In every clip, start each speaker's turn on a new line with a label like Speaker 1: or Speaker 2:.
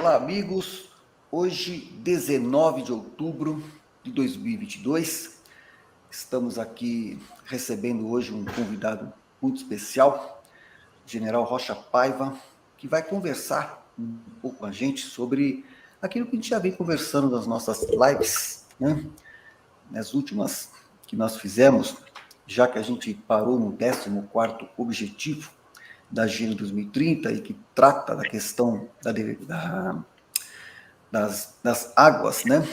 Speaker 1: Olá, amigos. Hoje, 19 de outubro de 2022, estamos aqui recebendo hoje um convidado muito especial, o General Rocha Paiva, que vai conversar um pouco com a gente sobre aquilo que a gente já vem conversando nas nossas lives, né? Nas últimas que nós fizemos, já que a gente parou no 14º objetivo da Agenda 2030 e que trata da questão das águas, né?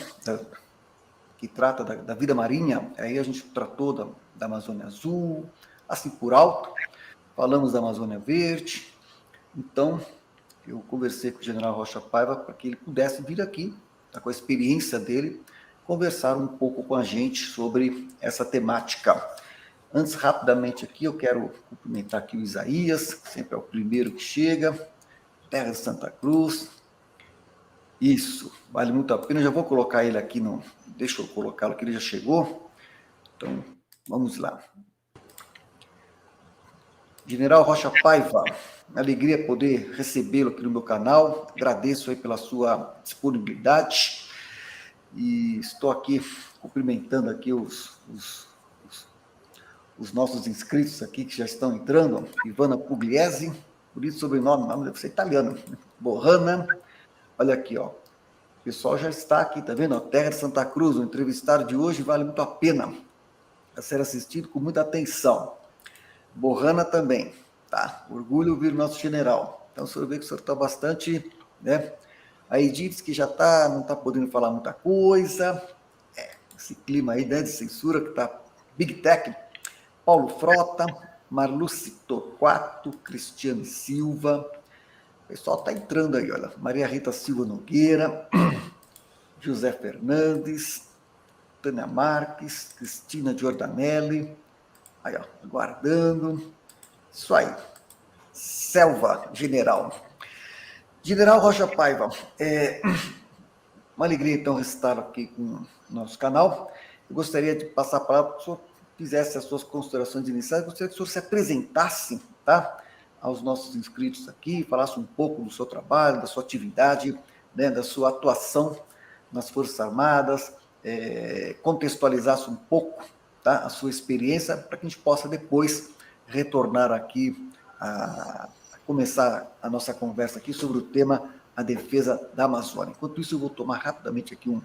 Speaker 1: Que trata da vida marinha. Aí a gente tratou da Amazônia Azul, assim por alto, falamos da Amazônia Verde. Então, eu conversei com o General Rocha Paiva para que ele pudesse vir aqui, tá, com a experiência dele, conversar um pouco com a gente sobre essa temática. Antes, rapidamente aqui, eu quero cumprimentar aqui o Isaías, que sempre é o primeiro que chega, Terra de Santa Cruz. Isso, vale muito a pena. Eu já vou colocar ele aqui, deixa eu colocá-lo, que ele já chegou. Então, vamos lá. General Rocha Paiva, alegria poder recebê-lo aqui no meu canal. Agradeço aí pela sua disponibilidade. E estou aqui cumprimentando aqui os nossos inscritos aqui que já estão entrando. Ivana Pugliese, por isso sobrenome, não deve ser italiano. Borrana, olha aqui, ó. O pessoal já está aqui, tá vendo? Terra de Santa Cruz, o entrevistado de hoje vale muito a pena a ser assistido com muita atenção. Borrana também, tá? Orgulho ouvir o nosso general. Então, o senhor vê que o senhor está bastante, né? A Edith, que já não está podendo falar muita coisa. Esse clima aí, né, de censura que tá Big Tech. Paulo Frota, Marluce Torquato, Cristiane Silva. O pessoal está entrando aí, olha. Maria Rita Silva Nogueira, José Fernandes, Tânia Marques, Cristina Giordanelli. Aí, ó, aguardando. Isso aí. Selva General. General Rocha Paiva, uma alegria, então, estar aqui com o nosso canal. Eu gostaria de passar a palavra para que o senhor fizesse as suas considerações iniciais. Eu gostaria que o senhor se apresentasse, tá, aos nossos inscritos aqui, falasse um pouco do seu trabalho, da sua atividade, né, da sua atuação nas Forças Armadas, contextualizasse um pouco, tá, a sua experiência, para que a gente possa depois retornar aqui a começar a nossa conversa aqui sobre o tema a defesa da Amazônia. Enquanto isso, eu vou tomar rapidamente aqui um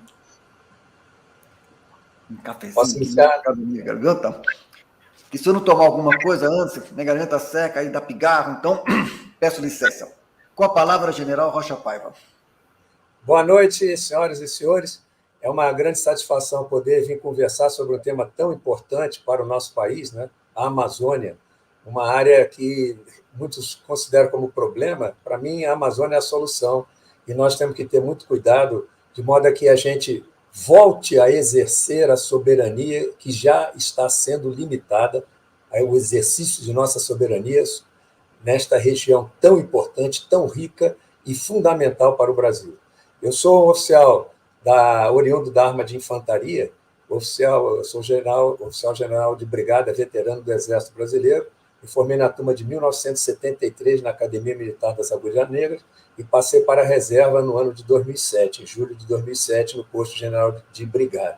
Speaker 1: cafezinho aqui na minha garganta. E se eu não tomar alguma coisa antes, minha garganta seca, aí dá pigarro, então peço licença. Com a palavra, General Rocha Paiva.
Speaker 2: Boa noite, senhoras e senhores. É uma grande satisfação poder vir conversar sobre um tema tão importante para o nosso país, né? A Amazônia, uma área que muitos consideram como problema. Para mim, a Amazônia é a solução, e nós temos que ter muito cuidado, de modo a que a gente volte a exercer a soberania que já está sendo limitada, o exercício de nossas soberanias nesta região tão importante, tão rica e fundamental para o Brasil. Eu sou um oficial oriundo da arma de infantaria, eu sou oficial general de brigada, veterano do Exército Brasileiro, me formei na turma de 1973 na Academia Militar das Agulhas Negras e passei para a reserva no ano de 2007, em julho de 2007, no posto general de brigada.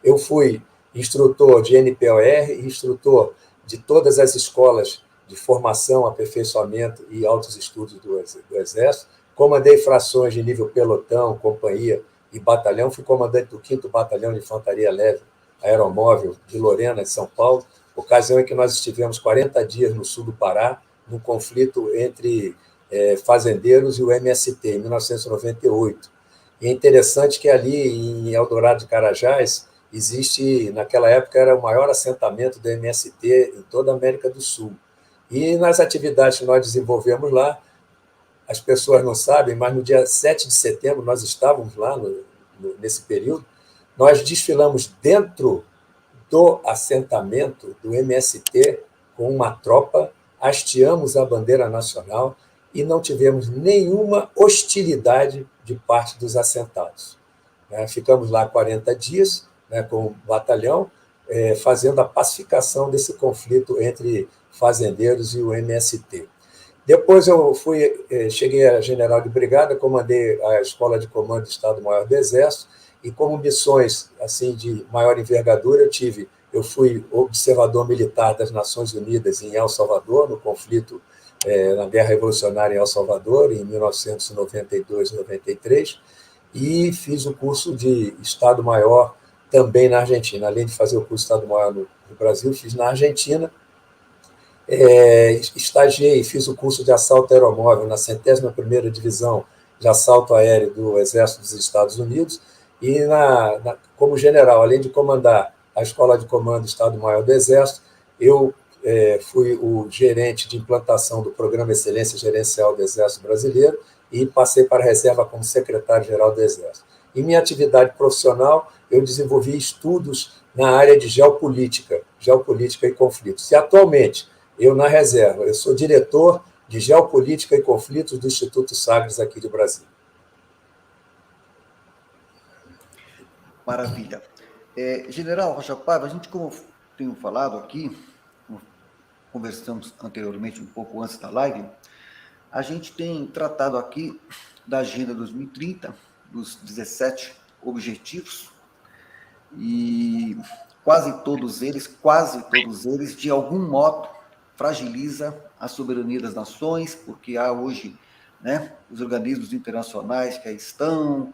Speaker 2: Eu fui instrutor de NPOR, instrutor de todas as escolas de formação, aperfeiçoamento e altos estudos do Exército, comandei frações de nível pelotão, companhia e batalhão, fui comandante do 5º Batalhão de Infantaria Leve Aeromóvel de Lorena, de São Paulo, ocasião em que nós estivemos 40 dias no sul do Pará, num conflito entre fazendeiros e o MST, em 1998. E é interessante que ali, em Eldorado de Carajás, existe, naquela época, era o maior assentamento do MST em toda a América do Sul. E nas atividades que nós desenvolvemos lá, as pessoas não sabem, mas no dia 7 de setembro, nós estávamos lá, nesse período, nós desfilamos dentro do assentamento do MST com uma tropa, hasteamos a bandeira nacional e não tivemos nenhuma hostilidade de parte dos assentados. Ficamos lá 40 dias, com o batalhão, fazendo a pacificação desse conflito entre fazendeiros e o MST. Depois eu cheguei a general de brigada, comandei a Escola de Comando do Estado-Maior do Exército, e como missões assim de maior envergadura, eu fui observador militar das Nações Unidas em El Salvador, no conflito, na Guerra Revolucionária em El Salvador, em 1992 e 93, e fiz o curso de Estado-Maior também na Argentina. Além de fazer o curso de Estado-Maior no Brasil, fiz na Argentina. Estagiei e fiz o curso de assalto aeromóvel na 101ª Divisão de Assalto Aéreo do Exército dos Estados Unidos, e como general, além de comandar a Escola de Comando do Estado-Maior do Exército, eu fui o gerente de implantação do Programa Excelência Gerencial do Exército Brasileiro e passei para a reserva como secretário-geral do Exército. Em minha atividade profissional, eu desenvolvi estudos na área de geopolítica e conflitos. E, atualmente, na reserva, eu sou diretor de Geopolítica e Conflitos do Instituto Sagres, aqui de Brasília.
Speaker 1: Maravilha. General Rocha Paiva, a gente, como tenho falado aqui, conversamos anteriormente, um pouco antes da live, a gente tem tratado aqui da Agenda 2030, dos 17 objetivos, e quase todos eles, de algum modo, fragiliza a soberania das nações, porque há hoje, né, os organismos internacionais que aí estão,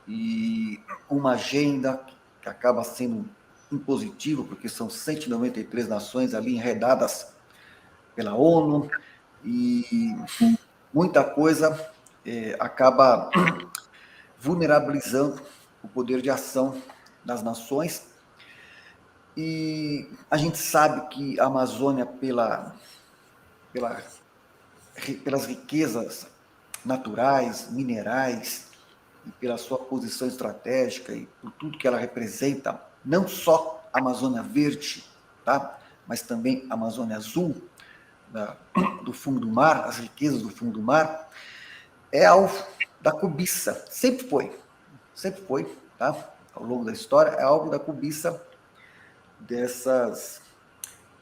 Speaker 1: e uma agenda que acaba sendo impositiva, porque são 193 nações ali enredadas pela ONU, e muita coisa acaba vulnerabilizando o poder de ação das nações. E a gente sabe que a Amazônia, pelas riquezas naturais, minerais, e pela sua posição estratégica e por tudo que ela representa, não só a Amazônia Verde, tá? Mas também a Amazônia Azul, do fundo do mar, as riquezas do fundo do mar, é alvo da cobiça, sempre foi, tá? Ao longo da história, é alvo da cobiça dessas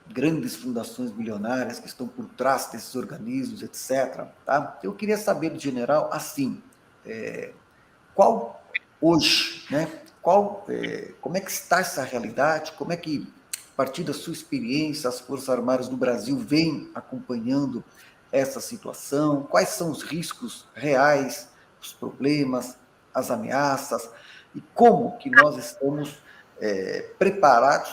Speaker 1: grandes fundações bilionárias que estão por trás desses organismos, etc. Tá? Eu queria saber do general, assim, qual hoje, né? Como é que está essa realidade? Como é que, a partir da sua experiência, as Forças Armadas do Brasil vêm acompanhando essa situação? Quais são os riscos reais, os problemas, as ameaças? E como que nós estamos preparados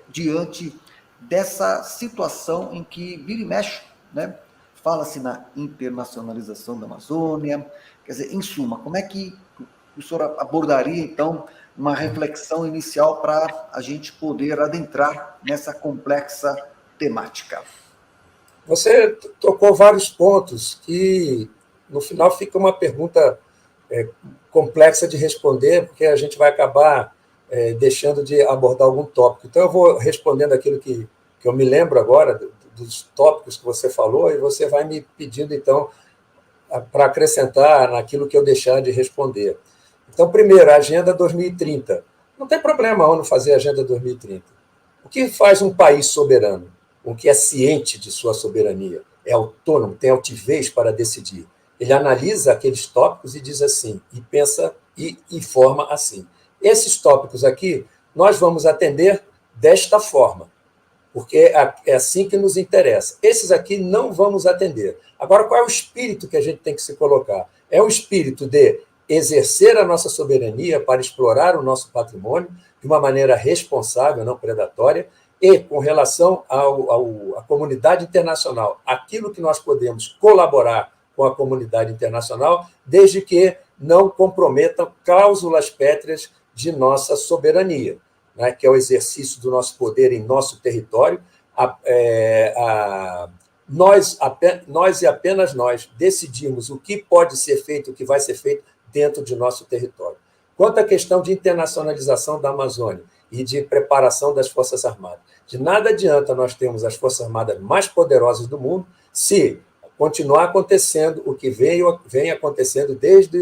Speaker 1: diante dessa situação em que vira e mexe, né? Fala-se na internacionalização da Amazônia. Quer dizer, em suma, como é que o senhor abordaria, então, uma reflexão inicial para a gente poder adentrar nessa complexa temática?
Speaker 2: Você tocou vários pontos que, no final, fica uma pergunta complexa de responder, porque a gente vai acabar deixando de abordar algum tópico. Então, eu vou respondendo aquilo que eu me lembro agora, dos tópicos que você falou, e você vai me pedindo, então, para acrescentar naquilo que eu deixar de responder. Então, primeiro, a Agenda 2030. Não tem problema a ONU fazer a Agenda 2030. O que faz um país soberano? O que é ciente de sua soberania? É autônomo, tem altivez para decidir. Ele analisa aqueles tópicos e diz assim, e pensa e informa assim. Esses tópicos aqui, nós vamos atender desta forma, porque é assim que nos interessa. Esses aqui não vamos atender. Agora, qual é o espírito que a gente tem que se colocar? É o espírito de exercer a nossa soberania para explorar o nosso patrimônio de uma maneira responsável, não predatória, e com relação à comunidade internacional, aquilo que nós podemos colaborar com a comunidade internacional, desde que não comprometam cláusulas pétreas de nossa soberania, né, que é o exercício do nosso poder em nosso território. Nós e apenas nós decidimos o que pode ser feito, o que vai ser feito dentro de nosso território. Quanto à questão de internacionalização da Amazônia e de preparação das Forças Armadas, de nada adianta nós termos as Forças Armadas mais poderosas do mundo se continuar acontecendo o que vem acontecendo desde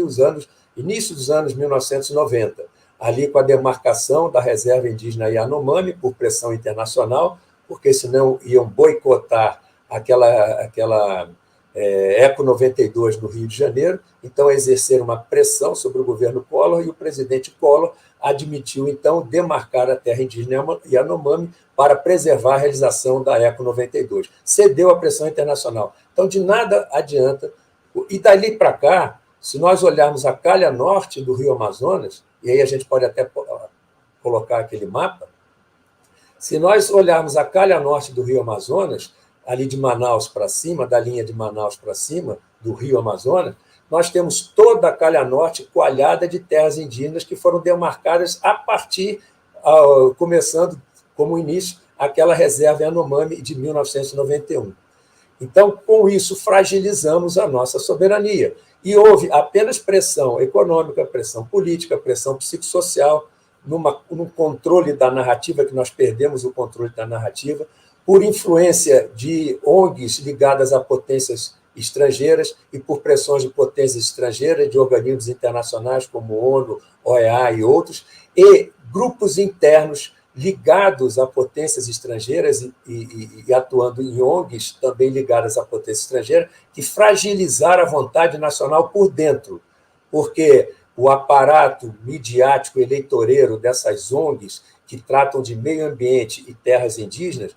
Speaker 2: início dos anos 1990, ali com a demarcação da reserva indígena Yanomami por pressão internacional, porque senão iam boicotar aquela Eco 92 no Rio de Janeiro, então exerceram uma pressão sobre o governo Collor e o presidente Collor admitiu, então, demarcar a terra indígena Yanomami para preservar a realização da Eco 92. Cedeu à pressão internacional. Então, de nada adianta. E dali para cá, se nós olharmos a calha norte do Rio Amazonas, e aí a gente pode até colocar aquele mapa, se nós olharmos a calha norte do Rio Amazonas, ali de Manaus para cima, da linha de Manaus para cima, do Rio Amazonas, nós temos toda a calha norte coalhada de terras indígenas que foram demarcadas a partir, começando como início, aquela reserva Yanomami de 1991. Então, com isso, fragilizamos a nossa soberania. E houve apenas pressão econômica, pressão política, pressão psicossocial, num controle da narrativa, que nós perdemos o controle da narrativa, por influência de ONGs ligadas a potências estrangeiras e por pressões de potências estrangeiras, de organismos internacionais como ONU, OEA e outros, e grupos internos ligados a potências estrangeiras e atuando em ONGs também ligadas a potências estrangeiras, que fragilizaram a vontade nacional por dentro, porque o aparato midiático eleitoreiro dessas ONGs que tratam de meio ambiente e terras indígenas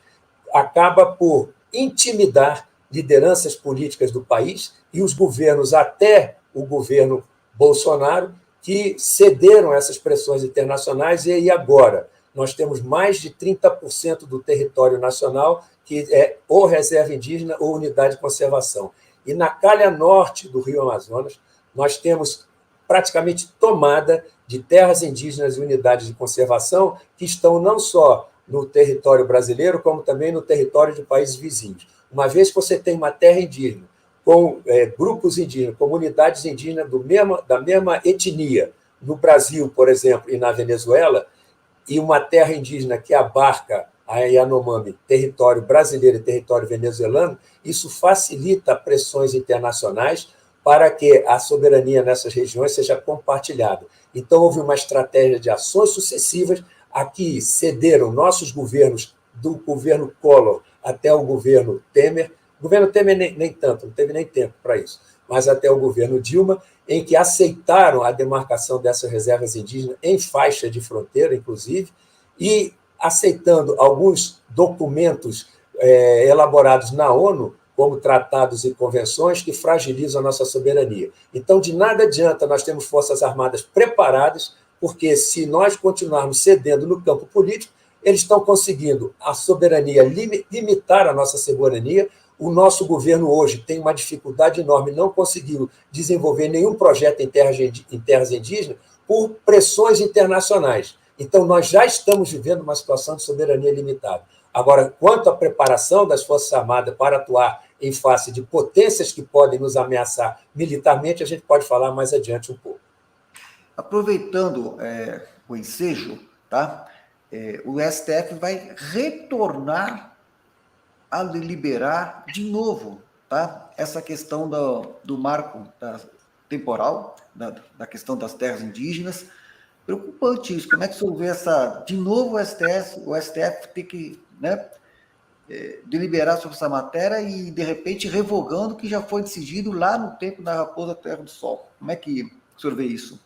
Speaker 2: acaba por intimidar lideranças políticas do país e os governos, até o governo Bolsonaro, que cederam essas pressões internacionais, e aí agora nós temos mais de 30% do território nacional que é ou reserva indígena ou unidade de conservação. E na calha norte do Rio Amazonas, nós temos praticamente tomada de terras indígenas e unidades de conservação que estão não só no território brasileiro, como também no território de países vizinhos. Uma vez que você tem uma terra indígena, com grupos indígenas, comunidades indígenas da mesma etnia, no Brasil, por exemplo, e na Venezuela, e uma terra indígena que abarca a Yanomami, território brasileiro e território venezuelano, isso facilita pressões internacionais para que a soberania nessas regiões seja compartilhada. Então, houve uma estratégia de ações sucessivas. Aqui cederam nossos governos, do governo Collor até o governo Temer. O governo Temer nem tanto, não teve nem tempo para isso, mas até o governo Dilma, em que aceitaram a demarcação dessas reservas indígenas em faixa de fronteira, inclusive, e aceitando alguns documentos elaborados na ONU, como tratados e convenções que fragilizam a nossa soberania. Então, de nada adianta nós termos forças armadas preparadas, porque se nós continuarmos cedendo no campo político, eles estão conseguindo a soberania, limitar a nossa soberania. O nosso governo hoje tem uma dificuldade enorme, não conseguiu desenvolver nenhum projeto em terras indígenas por pressões internacionais. Então, nós já estamos vivendo uma situação de soberania limitada. Agora, quanto à preparação das Forças Armadas para atuar em face de potências que podem nos ameaçar militarmente, a gente pode falar mais adiante um pouco.
Speaker 1: Aproveitando o ensejo, tá? O STF vai retornar a deliberar de novo, tá? Essa questão do marco temporal, da questão das terras indígenas. Preocupante isso. Como é que você vê de novo o STF ter que, né, deliberar sobre essa matéria e, de repente, revogando o que já foi decidido lá no tempo da Raposa Terra do Sol? Como é que o senhor vê isso?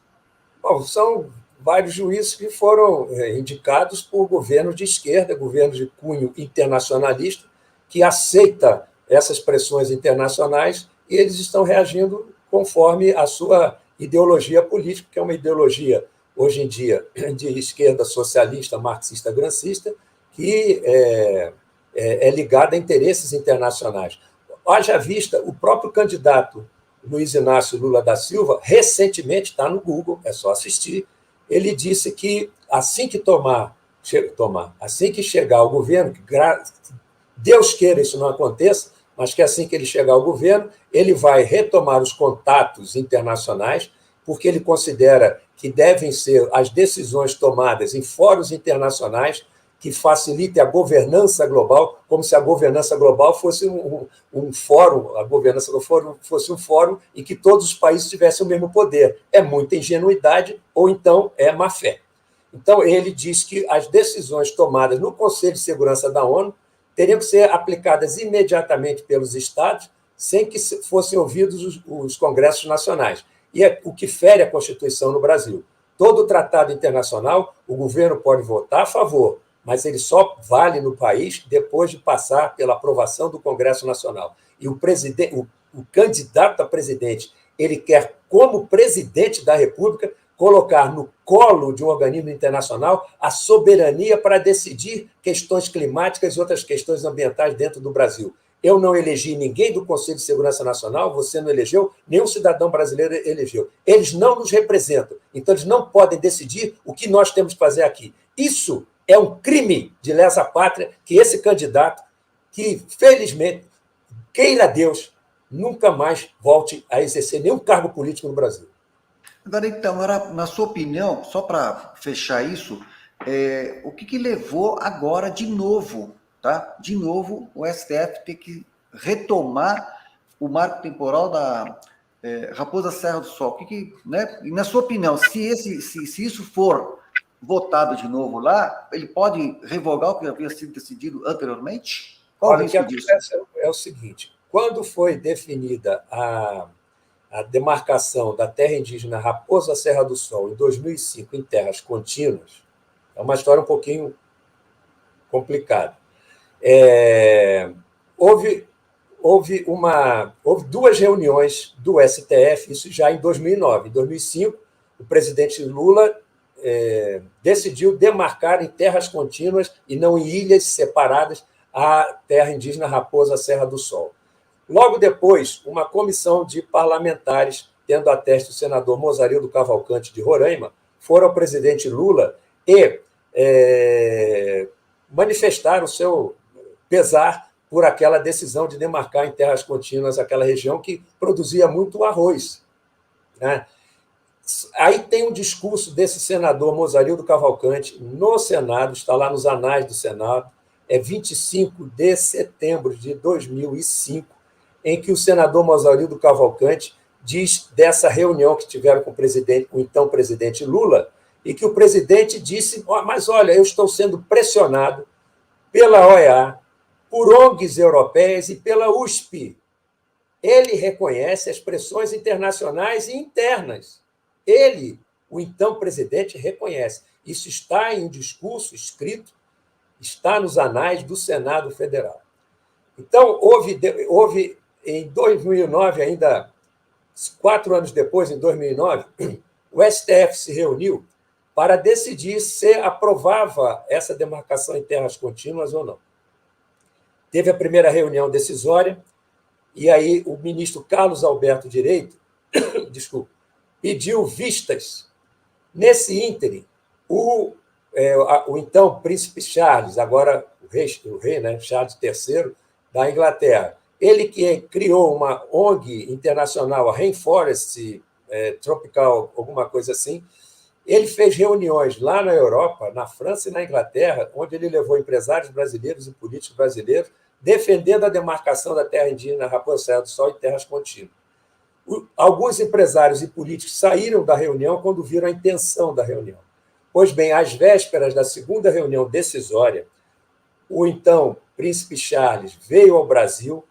Speaker 2: Bom, são vários juízes que foram indicados por governos de esquerda, governos de cunho internacionalista, que aceita essas pressões internacionais e eles estão reagindo conforme a sua ideologia política, que é uma ideologia, hoje em dia, de esquerda socialista, marxista, grancista, que é ligada a interesses internacionais. Haja vista, o próprio candidato Luiz Inácio Lula da Silva, recentemente, está no Google, é só assistir, ele disse que assim que assim que chegar ao governo, que Deus queira isso não aconteça, mas que assim que ele chegar ao governo, ele vai retomar os contatos internacionais, porque ele considera que devem ser as decisões tomadas em fóruns internacionais que facilite a governança global, como se a governança global fosse um fórum, a governança do fórum fosse um fórum em que todos os países tivessem o mesmo poder. É muita ingenuidade ou então é má-fé. Então, ele diz que as decisões tomadas no Conselho de Segurança da ONU teriam que ser aplicadas imediatamente pelos estados, sem que fossem ouvidos os congressos nacionais. E é o que fere a Constituição no Brasil. Todo tratado internacional, o governo pode votar a favor, mas ele só vale no país depois de passar pela aprovação do Congresso Nacional. E o candidato a presidente, ele quer, como presidente da República, colocar no colo de um organismo internacional a soberania para decidir questões climáticas e outras questões ambientais dentro do Brasil. Eu não elegi ninguém do Conselho de Segurança Nacional, você não elegeu, nenhum cidadão brasileiro elegeu. Eles não nos representam, então eles não podem decidir o que nós temos que fazer aqui. Isso é um crime de lesa pátria que esse candidato, que felizmente, queira Deus, nunca mais volte a exercer nenhum cargo político no Brasil.
Speaker 1: Agora, na sua opinião, só para fechar isso, o que levou agora de novo, tá? De novo, o STF ter que retomar o marco temporal da Raposa Serra do Sol? Né? E na sua opinião, se isso for votado de novo lá, ele pode revogar o que havia sido decidido anteriormente? Qual o risco disso?
Speaker 2: O que acontece é o seguinte: quando foi definida a demarcação da terra indígena Raposa Serra do Sol, em 2005, em terras contínuas, é uma história um pouquinho complicada. Houve duas reuniões do STF, isso já em 2009. Em 2005, o presidente Lula decidiu demarcar em terras contínuas e não em ilhas separadas a terra indígena Raposa Serra do Sol. Logo depois, uma comissão de parlamentares, tendo a teste o senador Mozarildo Cavalcante de Roraima, foram ao presidente Lula e manifestaram o seu pesar por aquela decisão de demarcar em terras contínuas aquela região que produzia muito arroz, né? Aí tem um discurso desse senador Mozarildo Cavalcante no Senado, está lá nos anais do Senado, é 25 de setembro de 2005, em que o senador Mozarildo Cavalcante diz dessa reunião que tiveram com o então presidente Lula, e que o presidente disse: mas olha, eu estou sendo pressionado pela OEA, por ONGs europeias e pela USP. Ele reconhece as pressões internacionais e internas. Ele, o então presidente, reconhece. Isso está em um discurso escrito, está nos anais do Senado Federal. Então, houve em 2009, ainda 4 anos depois, em 2009, o STF se reuniu para decidir se aprovava essa demarcação em terras contínuas ou não. Teve a primeira reunião decisória, e aí o ministro Carlos Alberto Direito, pediu vistas. Nesse ínterim, o então príncipe Charles, agora o rei, né, Charles III, da Inglaterra, ele que criou uma ONG internacional, a Rainforest Tropical, alguma coisa assim, ele fez reuniões lá na Europa, na França e na Inglaterra, onde ele levou empresários brasileiros e políticos brasileiros defendendo a demarcação da terra indígena Raposa Serra do Sol e terras contínuas. Alguns empresários e políticos saíram da reunião quando viram a intenção da reunião. Pois bem, às vésperas da segunda reunião decisória, o então príncipe Charles veio ao Brasil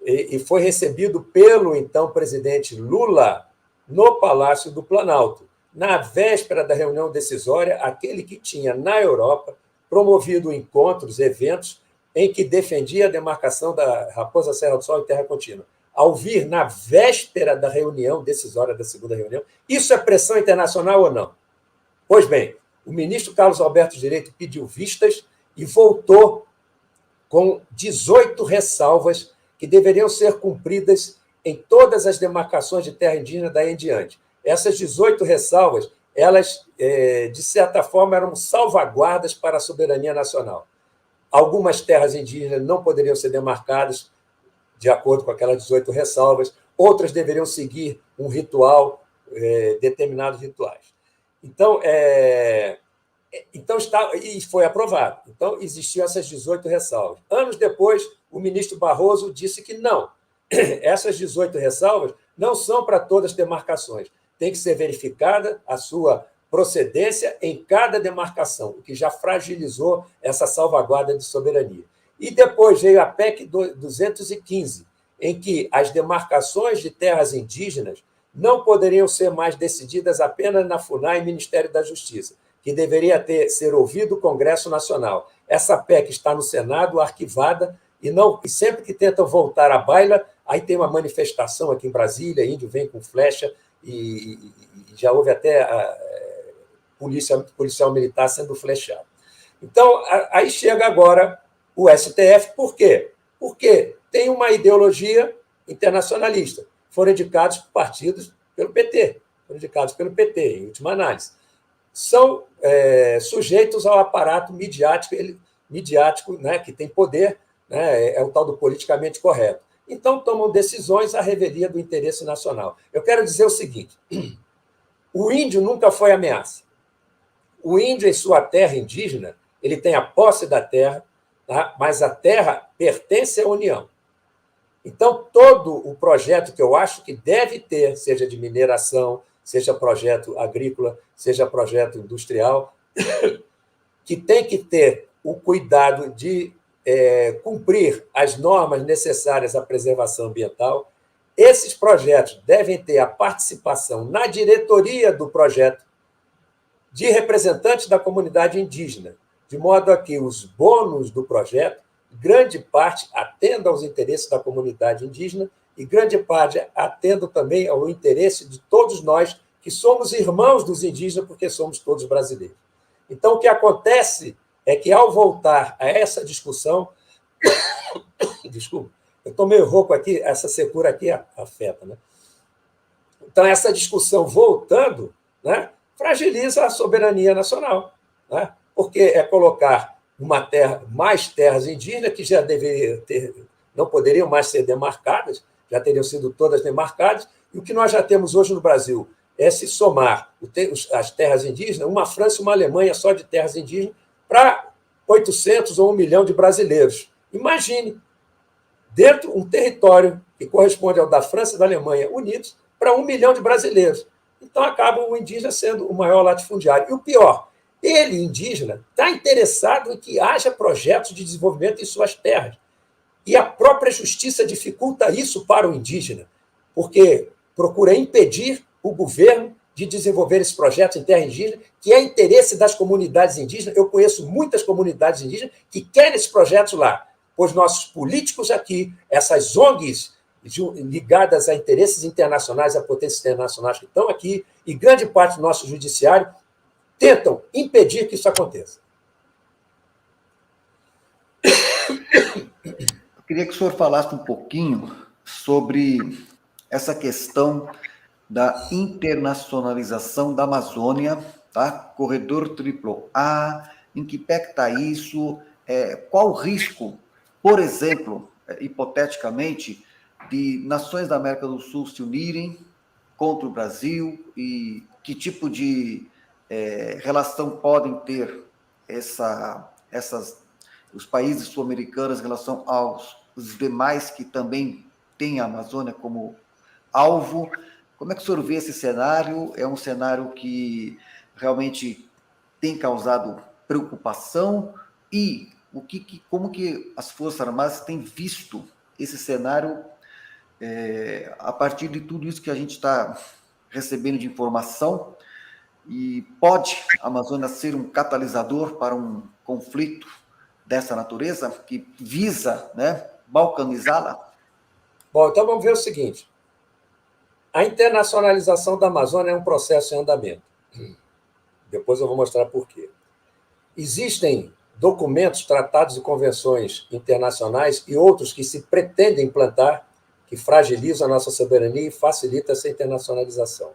Speaker 2: e foi recebido pelo então presidente Lula no Palácio do Planalto. Na véspera da reunião decisória, aquele que tinha, na Europa, promovido encontros, eventos, em que defendia a demarcação da Raposa Serra do Sol e terra contínua. Ao vir na véspera da reunião decisória, da segunda reunião, isso é pressão internacional ou não? Pois bem, o ministro Carlos Alberto Direito pediu vistas e voltou com 18 ressalvas que deveriam ser cumpridas em todas as demarcações de terra indígena daí em diante. Essas 18 ressalvas, elas, de certa forma, eram salvaguardas para a soberania nacional. Algumas terras indígenas não poderiam ser demarcadas de acordo com aquelas 18 ressalvas, outras deveriam seguir um ritual, determinados rituais. Então, e foi aprovado. Então, existiam essas 18 ressalvas. Anos depois, o ministro Barroso disse que não, essas 18 ressalvas não são para todas as demarcações. Tem que ser verificada a sua procedência em cada demarcação, o que já fragilizou essa salvaguarda de soberania. E depois veio a PEC 215, em que as demarcações de terras indígenas não poderiam ser mais decididas apenas na FUNAI e Ministério da Justiça, que deveria ser ouvido o Congresso Nacional. Essa PEC está no Senado, arquivada, e sempre que tentam voltar à baila, aí tem uma manifestação aqui em Brasília, índio vem com flecha, e já houve até policial militar sendo flechado. Então, aí chega agora o STF. Por quê? Porque tem uma ideologia internacionalista. Foram indicados partidos pelo PT, em última análise. São sujeitos ao aparato midiático, né, que tem poder, né, é o tal do politicamente correto. Então, tomam decisões à revelia do interesse nacional. Eu quero dizer o seguinte: o índio nunca foi ameaça. O índio, em sua terra indígena, ele tem a posse da terra, tá? Mas a terra pertence à União. Então, todo o projeto que eu acho que deve ter, seja de mineração, seja projeto agrícola, seja projeto industrial, que tem que ter o cuidado de cumprir as normas necessárias à preservação ambiental. Esses projetos devem ter a participação na diretoria do projeto de representantes da comunidade indígena, de modo a que os bônus do projeto, grande parte, atendam aos interesses da comunidade indígena e grande parte atendam também ao interesse de todos nós, que somos irmãos dos indígenas, porque somos todos brasileiros. Então, o que acontece é que, ao voltar a essa discussão... Desculpa, eu estou meio rouco aqui, essa secura aqui afeta, né? Então, essa discussão voltando, né, fragiliza a soberania nacional, né? Porque é colocar mais terras indígenas que já deveriam não poderiam mais ser demarcadas, já teriam sido todas demarcadas, e o que nós já temos hoje no Brasil é se somar as terras indígenas, uma França e uma Alemanha só de terras indígenas, para 800 ou 1 milhão de brasileiros. Imagine, dentro um território que corresponde ao da França e da Alemanha unidos, para 1 milhão de brasileiros. Então, acaba o indígena sendo o maior latifundiário. E o pior, ele, indígena, está interessado em que haja projetos de desenvolvimento em suas terras. E a própria justiça dificulta isso para o indígena, porque procura impedir o governo de desenvolver esse projeto em terra indígena, que é interesse das comunidades indígenas. Eu conheço muitas comunidades indígenas que querem esses projetos lá, pois nossos políticos aqui, essas ONGs ligadas a interesses internacionais, a potências internacionais que estão aqui, e grande parte do nosso judiciário, tentam impedir que isso aconteça.
Speaker 1: Eu queria que o senhor falasse um pouquinho sobre essa questão da internacionalização da Amazônia, tá? Corredor AAA, em que pé que está isso? Qual o risco, por exemplo, hipoteticamente, de nações da América do Sul se unirem contra o Brasil e que tipo de relação podem ter os países sul-americanos em relação aos demais que também têm a Amazônia como alvo? Como é que o senhor vê esse cenário? É um cenário que realmente tem causado preocupação? E como que as Forças Armadas têm visto esse cenário a partir de tudo isso que a gente está recebendo de informação? E pode a Amazônia ser um catalisador para um conflito dessa natureza que visa, né, balcanizá-la?
Speaker 2: Bom, então vamos ver o seguinte. A internacionalização da Amazônia é um processo em andamento. Depois eu vou mostrar por quê. Existem documentos, tratados e convenções internacionais e outros que se pretendem implantar, que fragilizam a nossa soberania e facilitam essa internacionalização.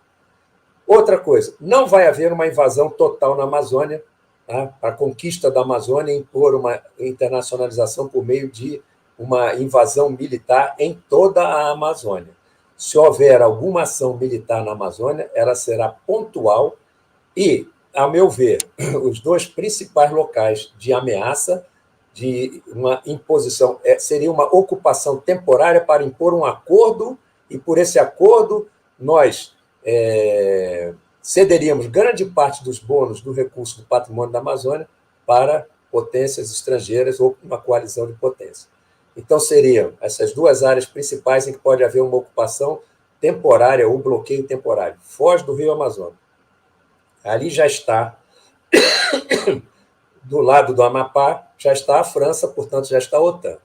Speaker 2: Outra coisa, não vai haver uma invasão total na Amazônia, tá? A conquista da Amazônia impor uma internacionalização por meio de uma invasão militar em toda a Amazônia. Se houver alguma ação militar na Amazônia, ela será pontual e, a meu ver, os dois principais locais de ameaça de uma imposição seria uma ocupação temporária para impor um acordo, e por esse acordo nós cederíamos grande parte dos bônus do recurso do patrimônio da Amazônia para potências estrangeiras ou uma coalizão de potências. Então, seriam essas duas áreas principais em que pode haver uma ocupação temporária ou bloqueio temporário. Foz do Rio Amazonas. Ali já está, do lado do Amapá, já está a França, portanto, já está a OTAN.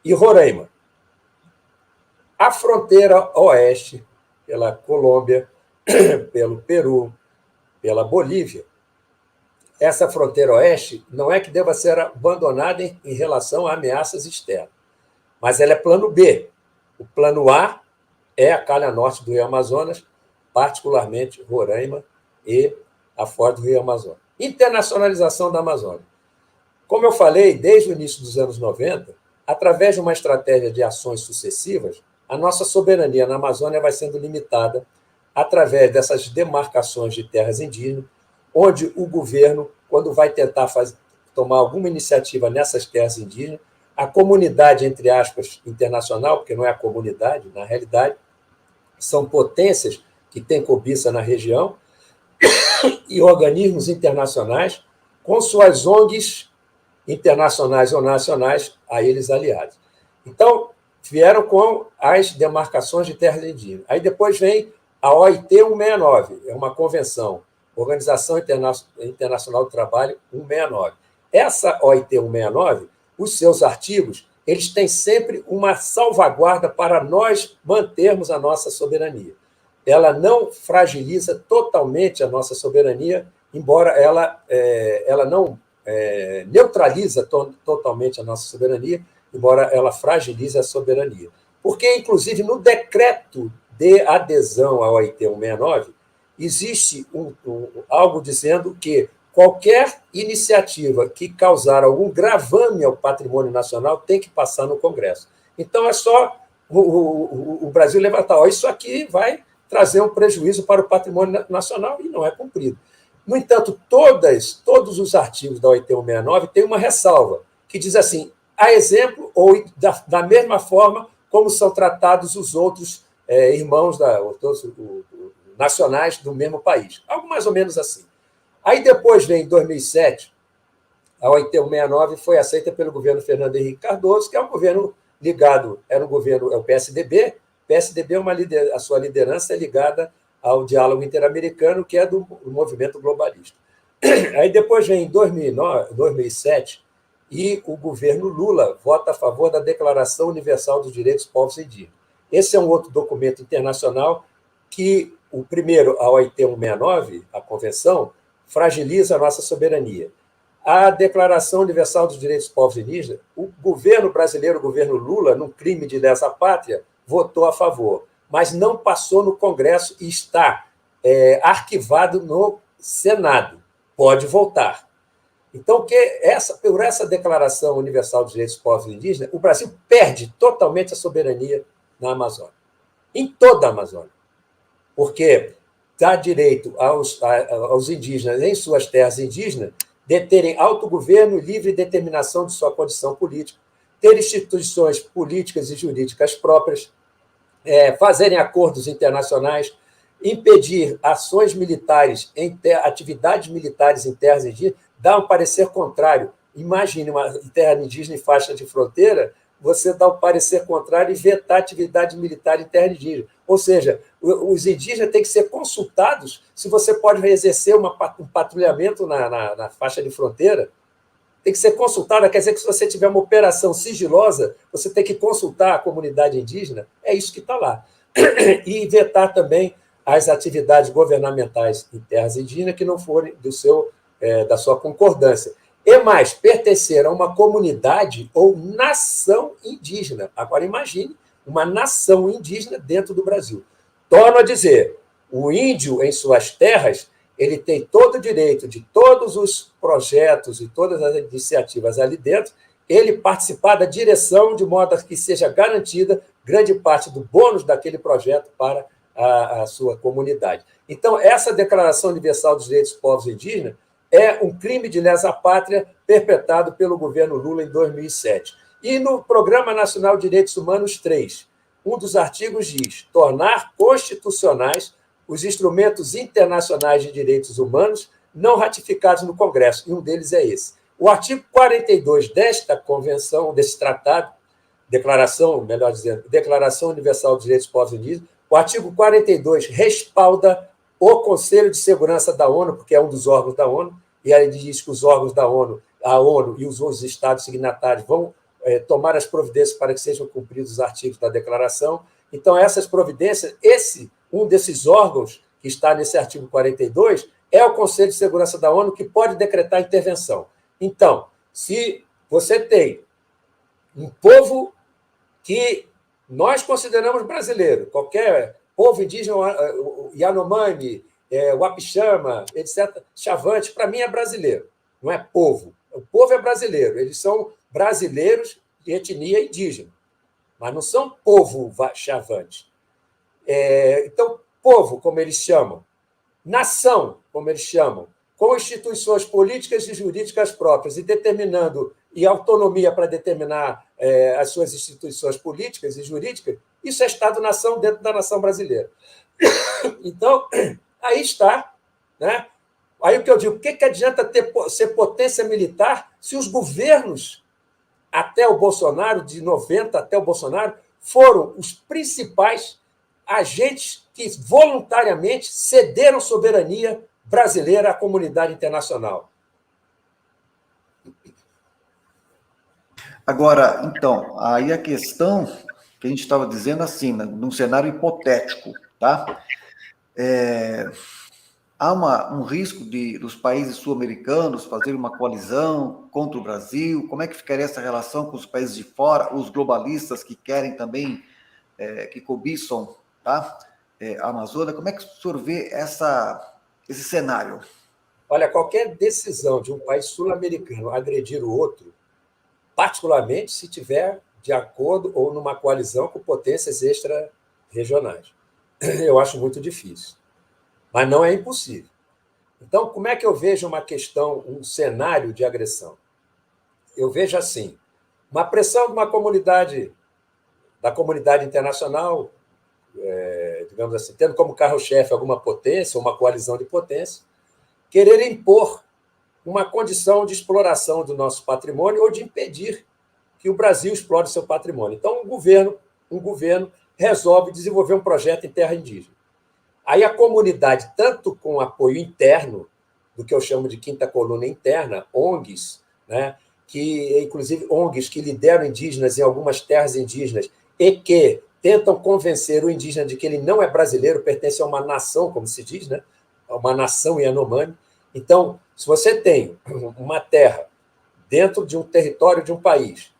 Speaker 2: E Roraima. A fronteira oeste, pela Colômbia, pelo Peru, pela Bolívia. Essa fronteira oeste não é que deva ser abandonada em relação a ameaças externas, mas ela é plano B. O plano A é a calha norte do Rio Amazonas, particularmente Roraima e a Foz do Rio Amazonas. Internacionalização da Amazônia. Como eu falei, desde o início dos anos 90, através de uma estratégia de ações sucessivas, a nossa soberania na Amazônia vai sendo limitada através dessas demarcações de terras indígenas, onde o governo, quando vai tentar tomar alguma iniciativa nessas terras indígenas, a comunidade, entre aspas, internacional, porque não é a comunidade, na realidade, são potências que têm cobiça na região, e organismos internacionais com suas ONGs internacionais ou nacionais a eles aliados. Então, vieram com as demarcações de terras indígenas. Aí depois vem a OIT 169, é uma convenção, Organização Internacional do Trabalho 169. Essa OIT 169, os seus artigos, eles têm sempre uma salvaguarda para nós mantermos a nossa soberania. Ela não fragiliza totalmente a nossa soberania, embora ela não neutraliza totalmente a nossa soberania, embora ela fragilize a soberania. Porque, inclusive, no decreto de adesão à OIT 169, existe algo dizendo que qualquer iniciativa que causar algum gravame ao patrimônio nacional tem que passar no Congresso. Então, é só o Brasil levantar, isso aqui vai trazer um prejuízo para o patrimônio nacional, e não é cumprido. No entanto, todos os artigos da OIT 169 têm uma ressalva, que diz assim, a exemplo ou da mesma forma como são tratados os outros irmãos nacionais do mesmo país. Algo mais ou menos assim. Aí depois vem, em 2007, a OIT 169 foi aceita pelo governo Fernando Henrique Cardoso, que é um governo ligado, é o PSDB. PSDB, a sua liderança é ligada ao diálogo interamericano, que é do movimento globalista. Aí depois vem em 2007, e o governo Lula vota a favor da Declaração Universal dos Direitos dos Povos Indígenas. Esse é um outro documento internacional que, o primeiro, a OIT 169, a convenção, fragiliza a nossa soberania. A Declaração Universal dos Direitos dos Povos Indígenas, o governo brasileiro, o governo Lula, num crime de lesa pátria, votou a favor, mas não passou no Congresso e está arquivado no Senado. Pode voltar. Então, por essa Declaração Universal dos Direitos dos Povos Indígenas, o Brasil perde totalmente a soberania na Amazônia, em toda a Amazônia, porque dá direito aos indígenas, em suas terras indígenas, de terem autogoverno e livre determinação de sua condição política, ter instituições políticas e jurídicas próprias, fazerem acordos internacionais, impedir ações militares, atividades militares em terras indígenas, dar um parecer contrário. Imagine uma terra indígena em faixa de fronteira, você dá um parecer contrário e vetar atividade militar em terra indígena. Ou seja, os indígenas têm que ser consultados se você pode exercer um patrulhamento na faixa de fronteira. Tem que ser consultada, quer dizer que se você tiver uma operação sigilosa, você tem que consultar a comunidade indígena, é isso que está lá. E vetar também as atividades governamentais em terras indígenas que não forem da sua concordância. E mais, pertencer a uma comunidade ou nação indígena. Agora, imagine uma nação indígena dentro do Brasil. Torno a dizer, o índio, em suas terras, ele tem todo o direito de todos os projetos e todas as iniciativas ali dentro, ele participar da direção de modo que seja garantida grande parte do bônus daquele projeto para a sua comunidade. Então, essa Declaração Universal dos Direitos dos Povos Indígenas é um crime de lesa pátria perpetrado pelo governo Lula em 2007. E no Programa Nacional de Direitos Humanos 3, um dos artigos diz tornar constitucionais os instrumentos internacionais de direitos humanos não ratificados no Congresso, e um deles é esse. O artigo 42 desta convenção, desse tratado, declaração, melhor dizendo, Declaração Universal dos Direitos dos Povos Indígenas, o artigo 42 respalda o Conselho de Segurança da ONU, porque é um dos órgãos da ONU, e aí diz que os órgãos da ONU, a ONU e os outros estados signatários vão tomar as providências para que sejam cumpridos os artigos da declaração. Então, essas providências, um desses órgãos que está nesse artigo 42 é o Conselho de Segurança da ONU, que pode decretar intervenção. Então, se você tem um povo que nós consideramos brasileiro, qualquer povo indígena, Yanomami, Wapixama, etc., Chavante, para mim é brasileiro, não é povo. O povo é brasileiro, eles são brasileiros de etnia indígena, mas não são povo Chavante. Então, povo, como eles chamam, nação, como eles chamam, com instituições políticas e jurídicas próprias e autonomia para determinar as suas instituições políticas e jurídicas, isso é Estado-nação dentro da nação brasileira. Então, aí está. Né? Aí o que eu digo, o que adianta ser potência militar se os governos, até o Bolsonaro, de 90 até o Bolsonaro, foram os principais agentes que voluntariamente cederam soberania brasileira à comunidade internacional.
Speaker 1: Agora, então, aí a questão que a gente estava dizendo assim, num cenário hipotético, tá? Há um risco dos países sul-americanos fazerem uma coalizão contra o Brasil? Como é que ficaria essa relação com os países de fora, os globalistas que querem também, que cobiçam, tá? A Amazônia? Como é que o senhor vê esse cenário?
Speaker 2: Olha, qualquer decisão de um país sul-americano agredir o outro, particularmente se tiver de acordo ou numa coalizão com potências extra-regionais. Eu acho muito difícil, mas não é impossível. Então, como é que eu vejo uma questão, um cenário de agressão? Eu vejo assim, uma pressão de uma comunidade, da comunidade internacional, digamos assim, tendo como carro-chefe alguma potência, uma coalizão de potência, querer impor uma condição de exploração do nosso patrimônio ou de impedir que o Brasil explore seu patrimônio. Então, um governo resolve desenvolver um projeto em terra indígena. Aí a comunidade, tanto com apoio interno, do que eu chamo de quinta coluna interna, ONGs, né, que, inclusive, ONGs que lideram indígenas em algumas terras indígenas e que tentam convencer o indígena de que ele não é brasileiro, pertence a uma nação, como se diz, né, uma nação Yanomami. Então, se você tem uma terra dentro de um território de um país,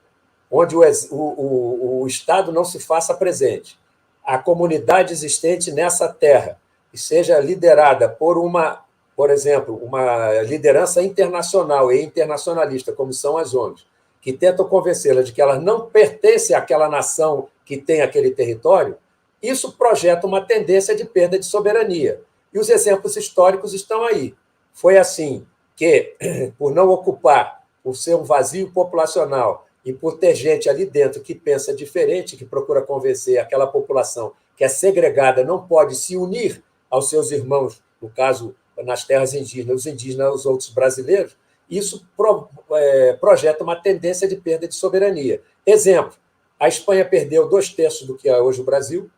Speaker 2: onde o Estado não se faça presente, a comunidade existente nessa terra, e seja liderada por exemplo, uma liderança internacional e internacionalista, como são as ONGs, que tentam convencê-la de que ela não pertence àquela nação que tem aquele território, isso projeta uma tendência de perda de soberania. E os exemplos históricos estão aí. Foi assim que, por não ocupar, por ser um vazio populacional e por ter gente ali dentro que pensa diferente, que procura convencer aquela população que é segregada, não pode se unir aos seus irmãos, no caso, nas terras indígenas, os indígenas aos outros brasileiros, isso projeta uma tendência de perda de soberania. Exemplo, a Espanha perdeu 2/3 do que é hoje o Brasil,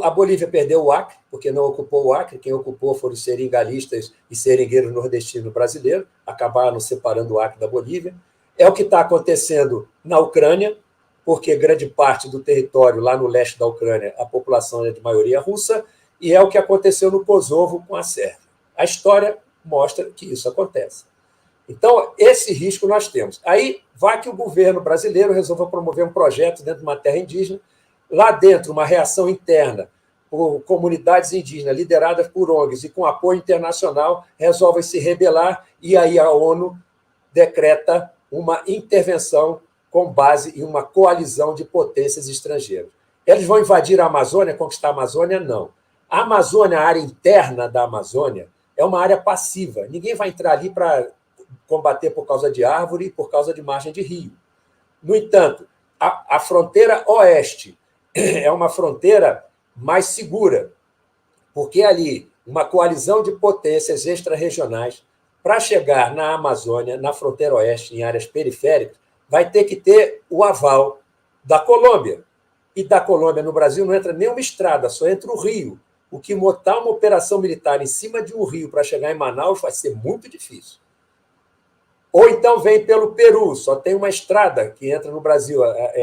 Speaker 2: a Bolívia perdeu o Acre, porque não ocupou o Acre, quem ocupou foram os seringalistas e seringueiros nordestinos brasileiros, acabaram separando o Acre da Bolívia. É o que está acontecendo na Ucrânia, porque grande parte do território lá no leste da Ucrânia, a população é de maioria russa, e é o que aconteceu no Kosovo com a Sérvia. A história mostra que isso acontece. Então, esse risco nós temos. Aí vai que o governo brasileiro resolva promover um projeto dentro de uma terra indígena, lá dentro, uma reação interna por comunidades indígenas lideradas por ONGs e com apoio internacional, resolvem se rebelar e aí a ONU decreta uma intervenção com base em uma coalizão de potências estrangeiras. Eles vão invadir a Amazônia, conquistar a Amazônia? Não. A Amazônia, a área interna da Amazônia, é uma área passiva. Ninguém vai entrar ali para combater por causa de árvore e por causa de margem de rio. No entanto, a fronteira oeste é uma fronteira mais segura, porque ali uma coalizão de potências extra-regionais para chegar na Amazônia, na fronteira oeste, em áreas periféricas, vai ter que ter o aval da Colômbia. E da Colômbia no Brasil não entra nenhuma estrada, só entra o rio. O que montar uma operação militar em cima de um rio para chegar em Manaus vai ser muito difícil. Ou então vem pelo Peru, só tem uma estrada que entra no Brasil,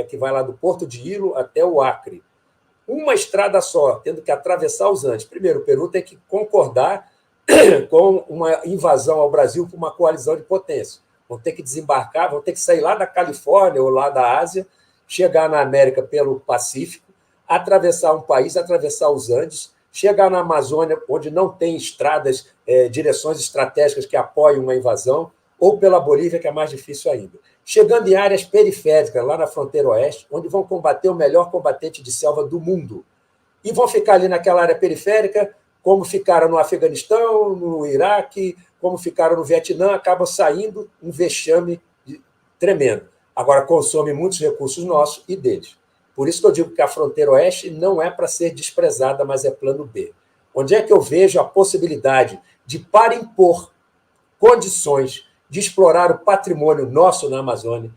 Speaker 2: que vai lá do Porto de Hilo até o Acre. Uma estrada só, tendo que atravessar os Andes. Primeiro, o Peru tem que concordar com uma invasão ao Brasil por uma coalizão de potências. Vão ter que desembarcar, vão ter que sair lá da Califórnia ou lá da Ásia, chegar na América pelo Pacífico, atravessar um país, atravessar os Andes, chegar na Amazônia, onde não tem estradas, direções estratégicas que apoiem uma invasão, ou pela Bolívia, que é mais difícil ainda. Chegando em áreas periféricas, lá na fronteira oeste, onde vão combater o melhor combatente de selva do mundo. E vão ficar ali naquela área periférica, como ficaram no Afeganistão, no Iraque, como ficaram no Vietnã, acabam saindo um vexame tremendo. Agora, consome muitos recursos nossos e deles. Por isso que eu digo que a fronteira oeste não é para ser desprezada, mas é plano B. Onde é que eu vejo a possibilidade de, para impor condições de explorar o patrimônio nosso na Amazônia,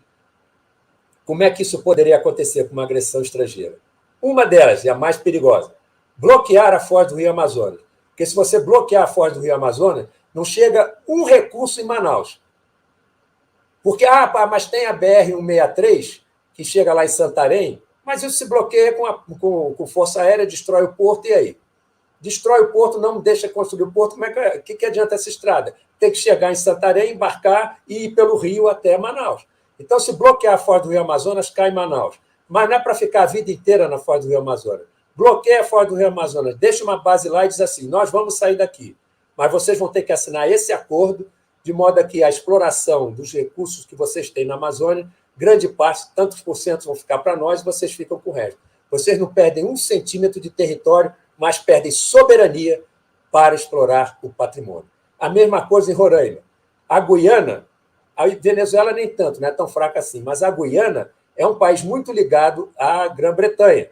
Speaker 2: como é que isso poderia acontecer com uma agressão estrangeira? Uma delas, e a mais perigosa, bloquear a foz do Rio Amazonas. Porque se você bloquear a foz do Rio Amazonas, não chega um recurso em Manaus. Porque, mas tem a BR-163, que chega lá em Santarém, mas isso se bloqueia com força aérea, destrói o porto, e aí? Destrói o porto, não deixa construir o porto, que adianta essa estrada? Tem que chegar em Santarém, embarcar e ir pelo rio até Manaus. Então, se bloquear a foz do Rio Amazonas, cai em Manaus. Mas não é para ficar a vida inteira na foz do Rio Amazonas. Bloqueia a foz do Rio Amazonas, deixa uma base lá e diz assim, nós vamos sair daqui, mas vocês vão ter que assinar esse acordo, de modo que a exploração dos recursos que vocês têm na Amazônia, grande parte, tantos por cento vão ficar para nós, vocês ficam com o resto. Vocês não perdem 1 centímetro de território, mas perdem soberania para explorar o patrimônio. A mesma coisa em Roraima. A Guiana, a Venezuela nem tanto, não é tão fraca assim, mas a Guiana é um país muito ligado à Grã-Bretanha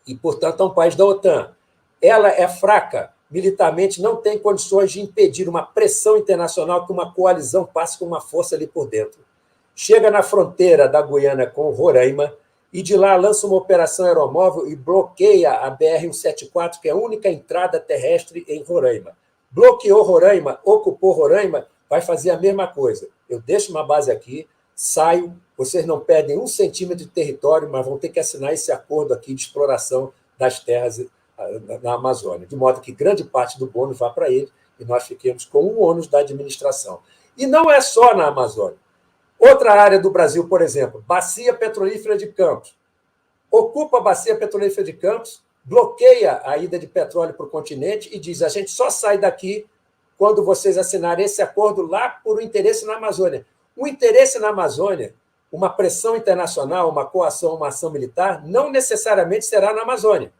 Speaker 2: e, portanto, é um país da OTAN. Ela é fraca militarmente, não tem condições de impedir uma pressão internacional que uma coalizão passe com uma força ali por dentro. Chega na fronteira da Guiana com Roraima, e de lá lança uma operação aeromóvel e bloqueia a BR-174, que é a única entrada terrestre em Roraima. Bloqueou Roraima, ocupou Roraima, vai fazer a mesma coisa. Eu deixo uma base aqui, saio, vocês não perdem 1 centímetro de território, mas vão ter que assinar esse acordo aqui de exploração das terras na Amazônia, de modo que grande parte do bônus vá para ele e nós fiquemos com o ônus da administração. E não é só na Amazônia. Outra área do Brasil, por exemplo, Bacia Petrolífera de Campos. Ocupa a Bacia Petrolífera de Campos, bloqueia a ida de petróleo para o continente e diz, a gente só sai daqui quando vocês assinarem esse acordo lá por um interesse na Amazônia. O interesse na Amazônia, uma pressão internacional, uma coação, uma ação militar, não necessariamente será na Amazônia.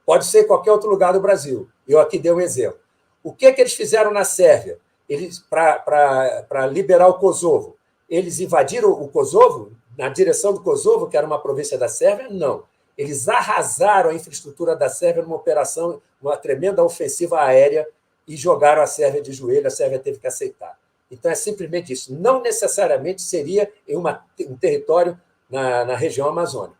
Speaker 2: Pode ser em qualquer outro lugar do Brasil. Eu aqui dei um exemplo. O que eles fizeram na Sérvia para liberar o Kosovo? Eles invadiram o Kosovo, na direção do Kosovo, que era uma província da Sérvia? Não. Eles arrasaram a infraestrutura da Sérvia numa operação, uma tremenda ofensiva aérea, e jogaram a Sérvia de joelho, a Sérvia teve que aceitar. Então, é simplesmente isso. Não necessariamente seria em um território na região amazônica.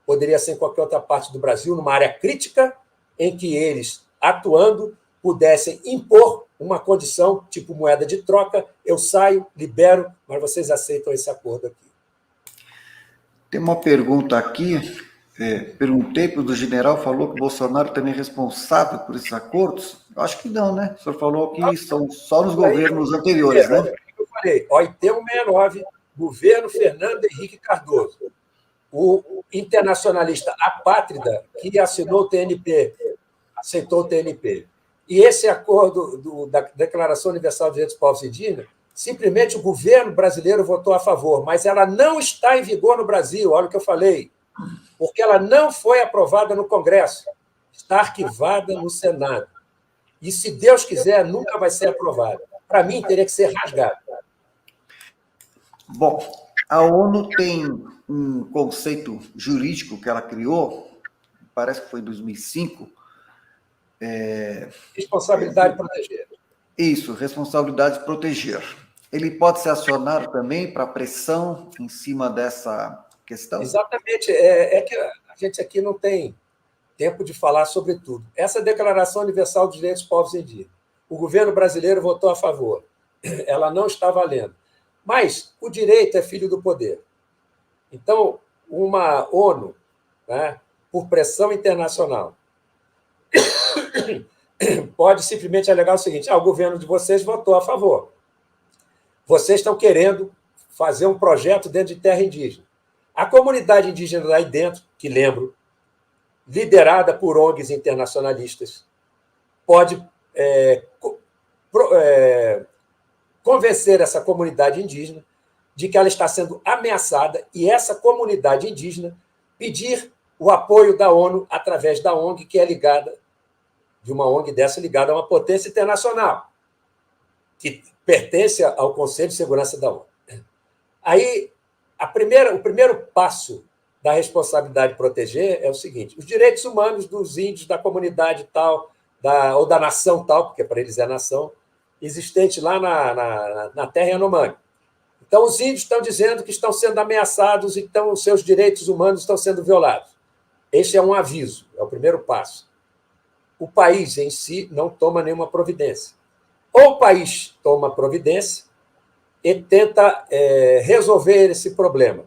Speaker 2: Poderia ser em qualquer outra parte do Brasil, numa área crítica, em que eles, atuando, pudessem impor uma condição, tipo moeda de troca, eu saio, libero, mas vocês aceitam esse acordo aqui.
Speaker 1: Tem uma pergunta aqui, perguntei para o general, falou que o Bolsonaro também é responsável por esses acordos? Eu acho que não, né? O senhor falou que são só nos governos anteriores, né?
Speaker 2: Eu falei, OIT 169, governo Fernando Henrique Cardoso. O internacionalista apátrida que assinou o TNP, aceitou o TNP. E esse acordo da Declaração Universal de Direitos dos Povos Indígenas, simplesmente o governo brasileiro votou a favor, mas ela não está em vigor no Brasil, olha o que eu falei, porque ela não foi aprovada no Congresso, está arquivada no Senado. E, se Deus quiser, nunca vai ser aprovada. Para mim, teria que ser rasgada.
Speaker 1: Bom, a ONU tem um conceito jurídico que ela criou, parece que foi em 2005.
Speaker 2: Responsabilidade de proteger.
Speaker 1: Isso, responsabilidade de proteger. Ele pode ser acionado também para pressão em cima dessa questão?
Speaker 2: Exatamente. É que a gente aqui não tem tempo de falar sobre tudo. Essa Declaração Universal dos Direitos dos Povos Indígenas, o governo brasileiro votou a favor. Ela não está valendo. Mas o direito é filho do poder. Então, uma ONU, né, por pressão internacional, pode simplesmente alegar o seguinte: o governo de vocês votou a favor. Vocês estão querendo fazer um projeto dentro de terra indígena. A comunidade indígena lá dentro, que lembro, liderada por ONGs internacionalistas, pode convencer essa comunidade indígena de que ela está sendo ameaçada e essa comunidade indígena pedir o apoio da ONU através da ONG que é ligada, de uma ONG dessa ligada a uma potência internacional, que pertence ao Conselho de Segurança da ONU. Aí, o primeiro passo da responsabilidade de proteger é o seguinte: os direitos humanos dos índios, da comunidade tal, ou da nação tal, porque para eles é nação, existente lá na terra Yanomami. Então, os índios estão dizendo que estão sendo ameaçados, então os seus direitos humanos estão sendo violados. Este é um aviso, é o primeiro passo. O país em si não toma nenhuma providência. Ou o país toma providência e tenta resolver esse problema.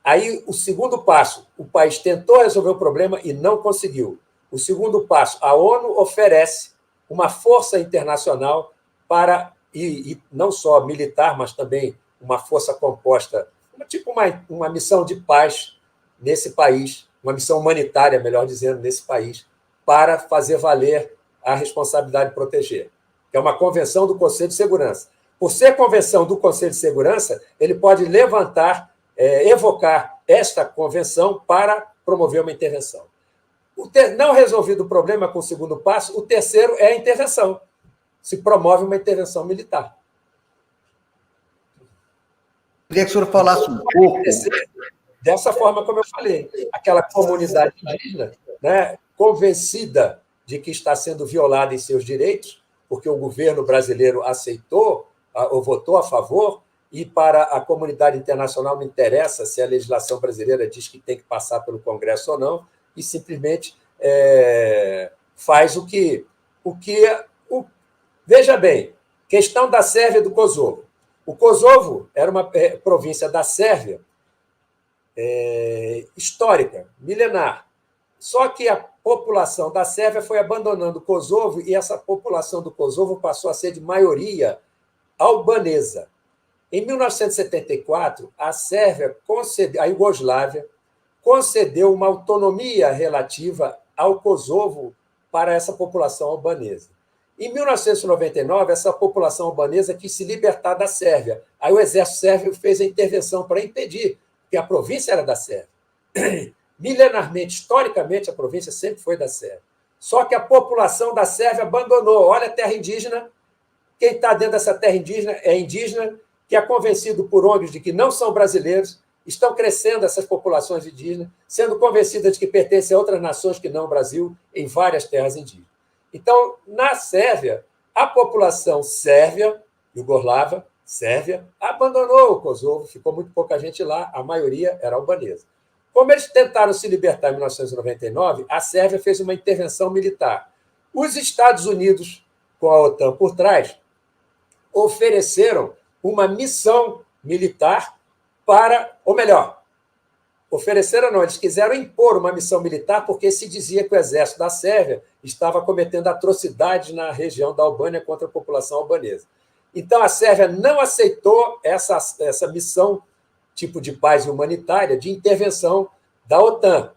Speaker 2: Aí, o segundo passo, o país tentou resolver o problema e não conseguiu. O segundo passo, a ONU oferece uma força internacional para, e não só militar, mas também uma força composta, tipo uma missão de paz nesse país, uma missão humanitária, melhor dizendo, nesse país, para fazer valer a responsabilidade de proteger, que é uma convenção do Conselho de Segurança. Por ser convenção do Conselho de Segurança, ele pode levantar, evocar esta convenção para promover uma intervenção. Não resolvido o problema com o segundo passo, o terceiro é a intervenção. Se promove uma intervenção militar.
Speaker 1: Queria que o senhor falasse um pouco.
Speaker 2: Dessa forma, como eu falei, aquela comunidade indígena, né, convencida de que está sendo violada em seus direitos, porque o governo brasileiro aceitou ou votou a favor, e para a comunidade internacional não interessa se a legislação brasileira diz que tem que passar pelo Congresso ou não, e simplesmente faz o que. Veja bem, questão da Sérvia e do Kosovo. O Kosovo era uma província da Sérvia histórica, milenar. Só que a população da Sérvia foi abandonando o Kosovo e essa população do Kosovo passou a ser de maioria albanesa. Em 1974, a Sérvia concedeu, a Iugoslávia concedeu uma autonomia relativa ao Kosovo para essa população albanesa. Em 1999, essa população albanesa quis se libertar da Sérvia. Aí o exército sérvio fez a intervenção para impedir, porque a província era da Sérvia. Milenarmente, historicamente, a província sempre foi da Sérvia. Só que a população da Sérvia abandonou. Olha a terra indígena. Quem está dentro dessa terra indígena é indígena, que é convencido por ONGs de que não são brasileiros. Estão crescendo essas populações indígenas, sendo convencidas de que pertencem a outras nações que não o Brasil, em várias terras indígenas. Então, na Sérvia, a população sérvia, iugoslava, sérvia, abandonou o Kosovo, ficou muito pouca gente lá, a maioria era albanesa. Como eles tentaram se libertar em 1999, a Sérvia fez uma intervenção militar. Os Estados Unidos, com a OTAN por trás, ofereceram uma missão militar ou melhor, ofereceram não, eles quiseram impor uma missão militar porque se dizia que o exército da Sérvia estava cometendo atrocidades na região da Albânia contra a população albanesa. Então, a Sérvia não aceitou essa missão, tipo de paz humanitária, de intervenção da OTAN.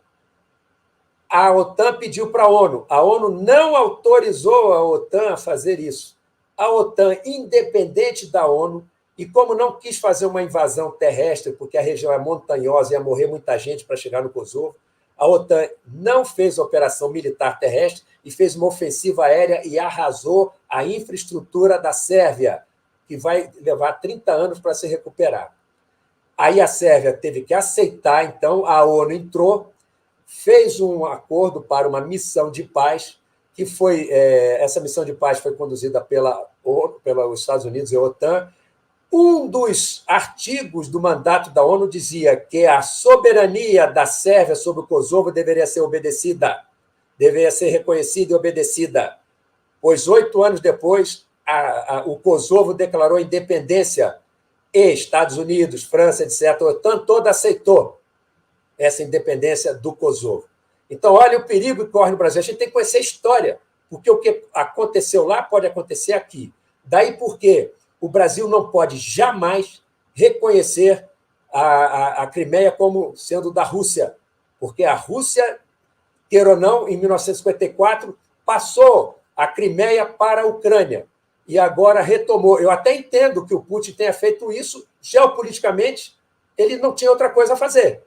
Speaker 2: A OTAN pediu para a ONU não autorizou a OTAN a fazer isso. A OTAN, independente da ONU, e como não quis fazer uma invasão terrestre, porque a região é montanhosa e ia morrer muita gente para chegar no Kosovo, a OTAN não fez operação militar terrestre e fez uma ofensiva aérea e arrasou a infraestrutura da Sérvia, que vai levar 30 anos para se recuperar. Aí a Sérvia teve que aceitar, então a ONU entrou, fez um acordo para uma missão de paz que essa missão de paz foi conduzida pelos Estados Unidos e a OTAN. Um dos artigos do mandato da ONU dizia que a soberania da Sérvia sobre o Kosovo deveria ser obedecida, deveria ser reconhecida e obedecida, pois 8 anos depois o Kosovo declarou independência e Estados Unidos, França, etc., a OTAN toda aceitou essa independência do Kosovo. Então, olha o perigo que corre no Brasil. A gente tem que conhecer a história, porque o que aconteceu lá pode acontecer aqui. Daí porque o Brasil não pode jamais reconhecer a Crimeia como sendo da Rússia, porque a Rússia, queira ou não, em 1954, passou a Crimeia para a Ucrânia e agora retomou. Eu até entendo que o Putin tenha feito isso, geopoliticamente, ele não tinha outra coisa a fazer.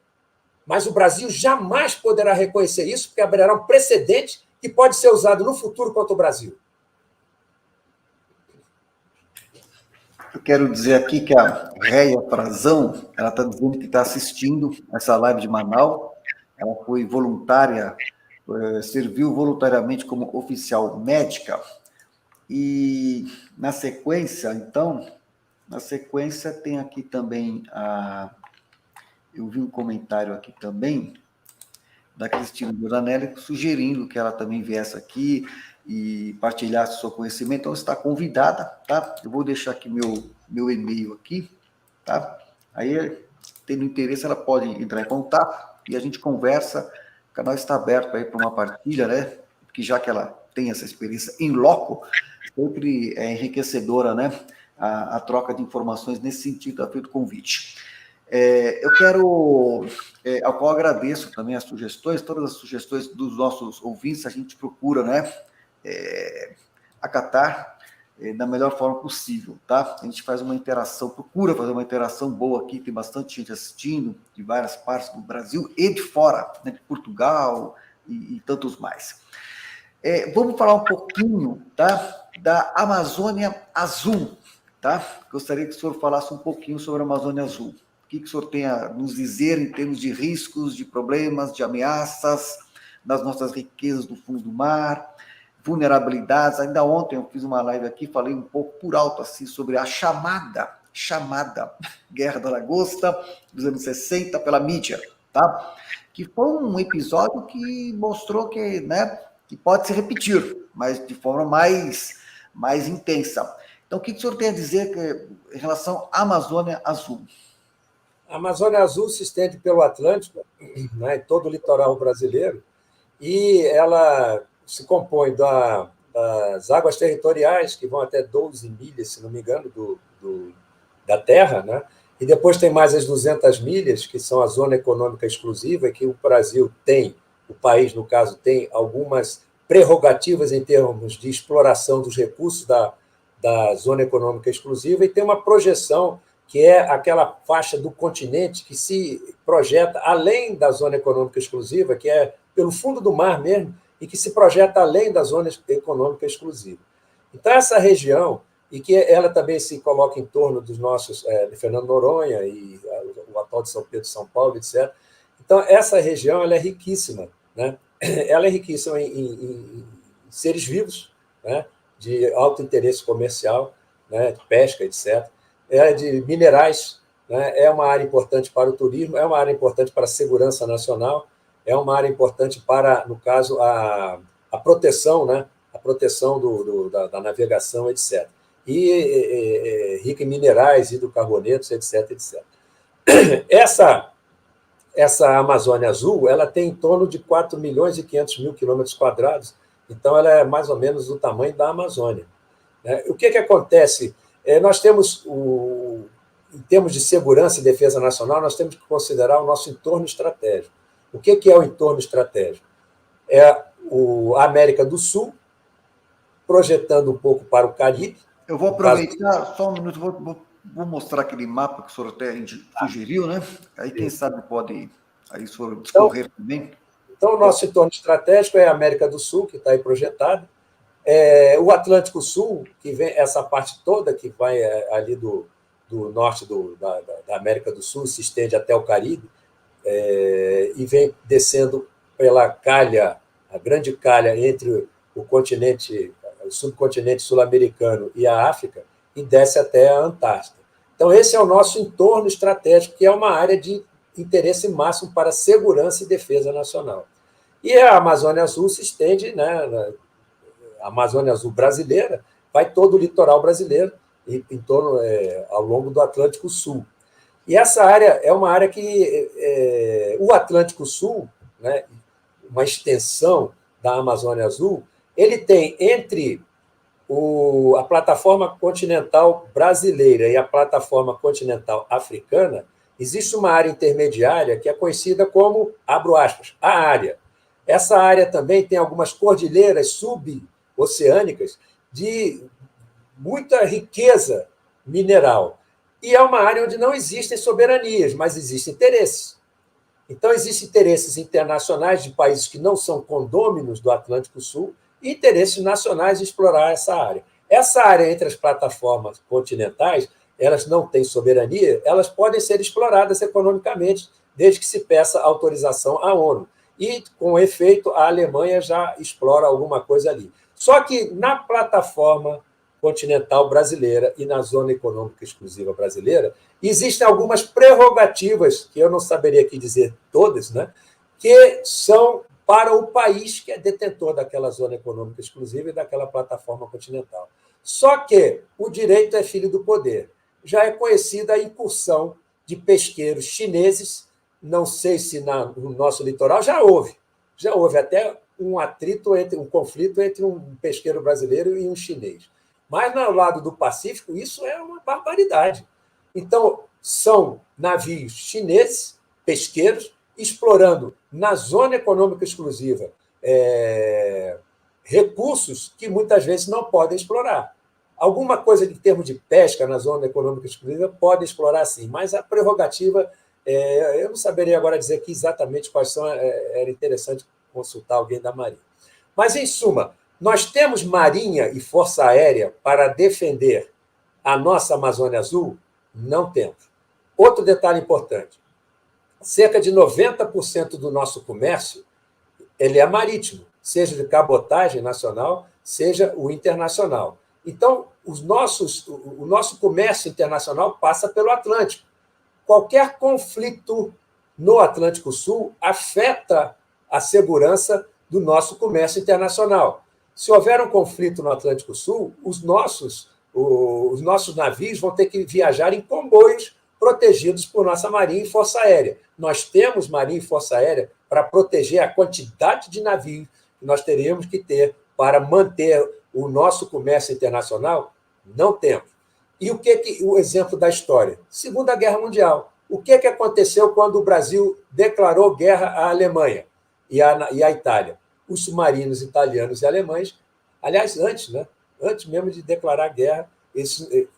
Speaker 2: Mas o Brasil jamais poderá reconhecer isso, porque abrirá um precedente que pode ser usado no futuro contra o Brasil.
Speaker 1: Eu quero dizer aqui que a Réia Frazão, ela está dizendo que está assistindo essa live de Manaus. Ela foi voluntária, serviu voluntariamente como oficial médica. E na sequência, então, tem aqui também eu vi um comentário aqui também da Cristina Giordanelli sugerindo que ela também viesse aqui e partilhasse o seu conhecimento. Então, está convidada, tá? Eu vou deixar aqui meu e-mail aqui, tá? Aí, tendo interesse, ela pode entrar em contato e a gente conversa. O canal está aberto aí para uma partilha, né? Porque já que ela tem essa experiência em loco, sempre é enriquecedora, né? A troca de informações nesse sentido, feito o convite. Eu quero, ao qual agradeço também as sugestões, todas as sugestões dos nossos ouvintes, a gente procura, né, acatar da melhor forma possível, tá? A gente faz uma interação, procura fazer uma interação boa aqui, tem bastante gente assistindo, de várias partes do Brasil e de fora, né, de Portugal e tantos mais. Vamos falar um pouquinho, tá, da Amazônia Azul, tá? Gostaria que o senhor falasse um pouquinho sobre a Amazônia Azul. O que o senhor tem a nos dizer em termos de riscos, de problemas, de ameaças, das nossas riquezas do fundo do mar, vulnerabilidades? Ainda ontem eu fiz uma live aqui, falei um pouco por alto assim sobre a chamada Guerra da Lagosta dos anos 60 pela mídia, tá? Que foi um episódio que mostrou que, né, que pode se repetir, mas de forma mais intensa. Então, o que o senhor tem a dizer em relação à Amazônia Azul?
Speaker 2: A Amazônia Azul se estende pelo Atlântico, né, todo o litoral brasileiro, e ela se compõe das águas territoriais, que vão até 12 milhas, se não me engano, da terra, né? E depois tem mais as 200 milhas, que são a zona econômica exclusiva, que o Brasil tem, o país, no caso, tem algumas prerrogativas em termos de exploração dos recursos da zona econômica exclusiva, e tem uma projeção que é aquela faixa do continente que se projeta além da zona econômica exclusiva, que é pelo fundo do mar mesmo, e que se projeta além da zona econômica exclusiva. Então, essa região, e que ela também se coloca em torno dos nossos Fernando Noronha e o atual de São Pedro, São Paulo, etc. Então, essa região ela é riquíssima, né? Ela é riquíssima em seres vivos, né? De alto interesse comercial, né? De pesca, etc. É de minerais, né? É uma área importante para o turismo, é uma área importante para a segurança nacional, é uma área importante para, no caso, a proteção, né? A proteção da navegação, etc. E rica em minerais, hidrocarbonetos, etc. etc. Essa Amazônia Azul ela tem em torno de 4 milhões e 500 mil quilômetros quadrados, então ela é mais ou menos do tamanho da Amazônia. O que acontece? Nós temos, em termos de segurança e defesa nacional, nós temos que considerar o nosso entorno estratégico. O que é o entorno estratégico? É a América do Sul, projetando um pouco para o Caribe.
Speaker 1: Eu vou aproveitar só um minuto, vou mostrar aquele mapa que o senhor até sugeriu, né? Aí, quem sabe, pode aí o senhor discorrer também.
Speaker 2: Então, o nosso entorno estratégico é a América do Sul, que está aí projetado, o Atlântico Sul, que vem essa parte toda, que vai ali do norte da América do Sul, se estende até o Caribe, e vem descendo pela calha, a grande calha entre o subcontinente sul-americano e a África, e desce até a Antártida. Então, esse é o nosso entorno estratégico, que é uma área de interesse máximo para segurança e defesa nacional. E a Amazônia Azul se estende, né, a Amazônia Azul brasileira, vai todo o litoral brasileiro, em torno, ao longo do Atlântico Sul. E essa área é uma área que o Atlântico Sul, né, uma extensão da Amazônia Azul, ele tem entre a plataforma continental brasileira e a plataforma continental africana, existe uma área intermediária que é conhecida como, abro aspas, a área. Essa área também tem algumas cordilheiras suboceânicas de muita riqueza mineral. E é uma área onde não existem soberanias, mas existem interesses. Então, existem interesses internacionais de países que não são condôminos do Atlântico Sul e interesses nacionais de explorar essa área. Essa área entre as plataformas continentais, elas não têm soberania, elas podem ser exploradas economicamente, desde que se peça autorização à ONU. E, com efeito, a Alemanha já explora alguma coisa ali. Só que na plataforma continental brasileira e na zona econômica exclusiva brasileira, existem algumas prerrogativas, que eu não saberia aqui dizer todas, né, que são para o país que é detentor daquela zona econômica exclusiva e daquela plataforma continental. Só que o direito é filho do poder. Já é conhecida a incursão de pesqueiros chineses, não sei se no nosso litoral já houve até um conflito entre um pesqueiro brasileiro e um chinês. Mas, no lado do Pacífico, isso é uma barbaridade. Então, são navios chineses, pesqueiros, explorando na zona econômica exclusiva recursos que muitas vezes não podem explorar. Alguma coisa em termos de pesca na zona econômica exclusiva pode explorar sim, mas a prerrogativa, eu não saberia agora dizer aqui exatamente quais são, era interessante consultar alguém da Marinha. Mas, em suma, nós temos Marinha e Força Aérea para defender a nossa Amazônia Azul? Não temos. Outro detalhe importante, cerca de 90% do nosso comércio ele é marítimo, seja de cabotagem nacional, seja o internacional. Então, o nosso comércio internacional passa pelo Atlântico. Qualquer conflito no Atlântico Sul afeta a segurança do nosso comércio internacional. Se houver um conflito no Atlântico Sul, os nossos navios vão ter que viajar em comboios protegidos por nossa Marinha e Força Aérea. Nós temos Marinha e Força Aérea para proteger a quantidade de navios que nós teríamos que ter para manter o nosso comércio internacional? Não temos. E o exemplo da história? Segunda Guerra Mundial. O que aconteceu quando o Brasil declarou guerra à Alemanha e à Itália? Os submarinos italianos e alemães, aliás, antes mesmo de declarar guerra,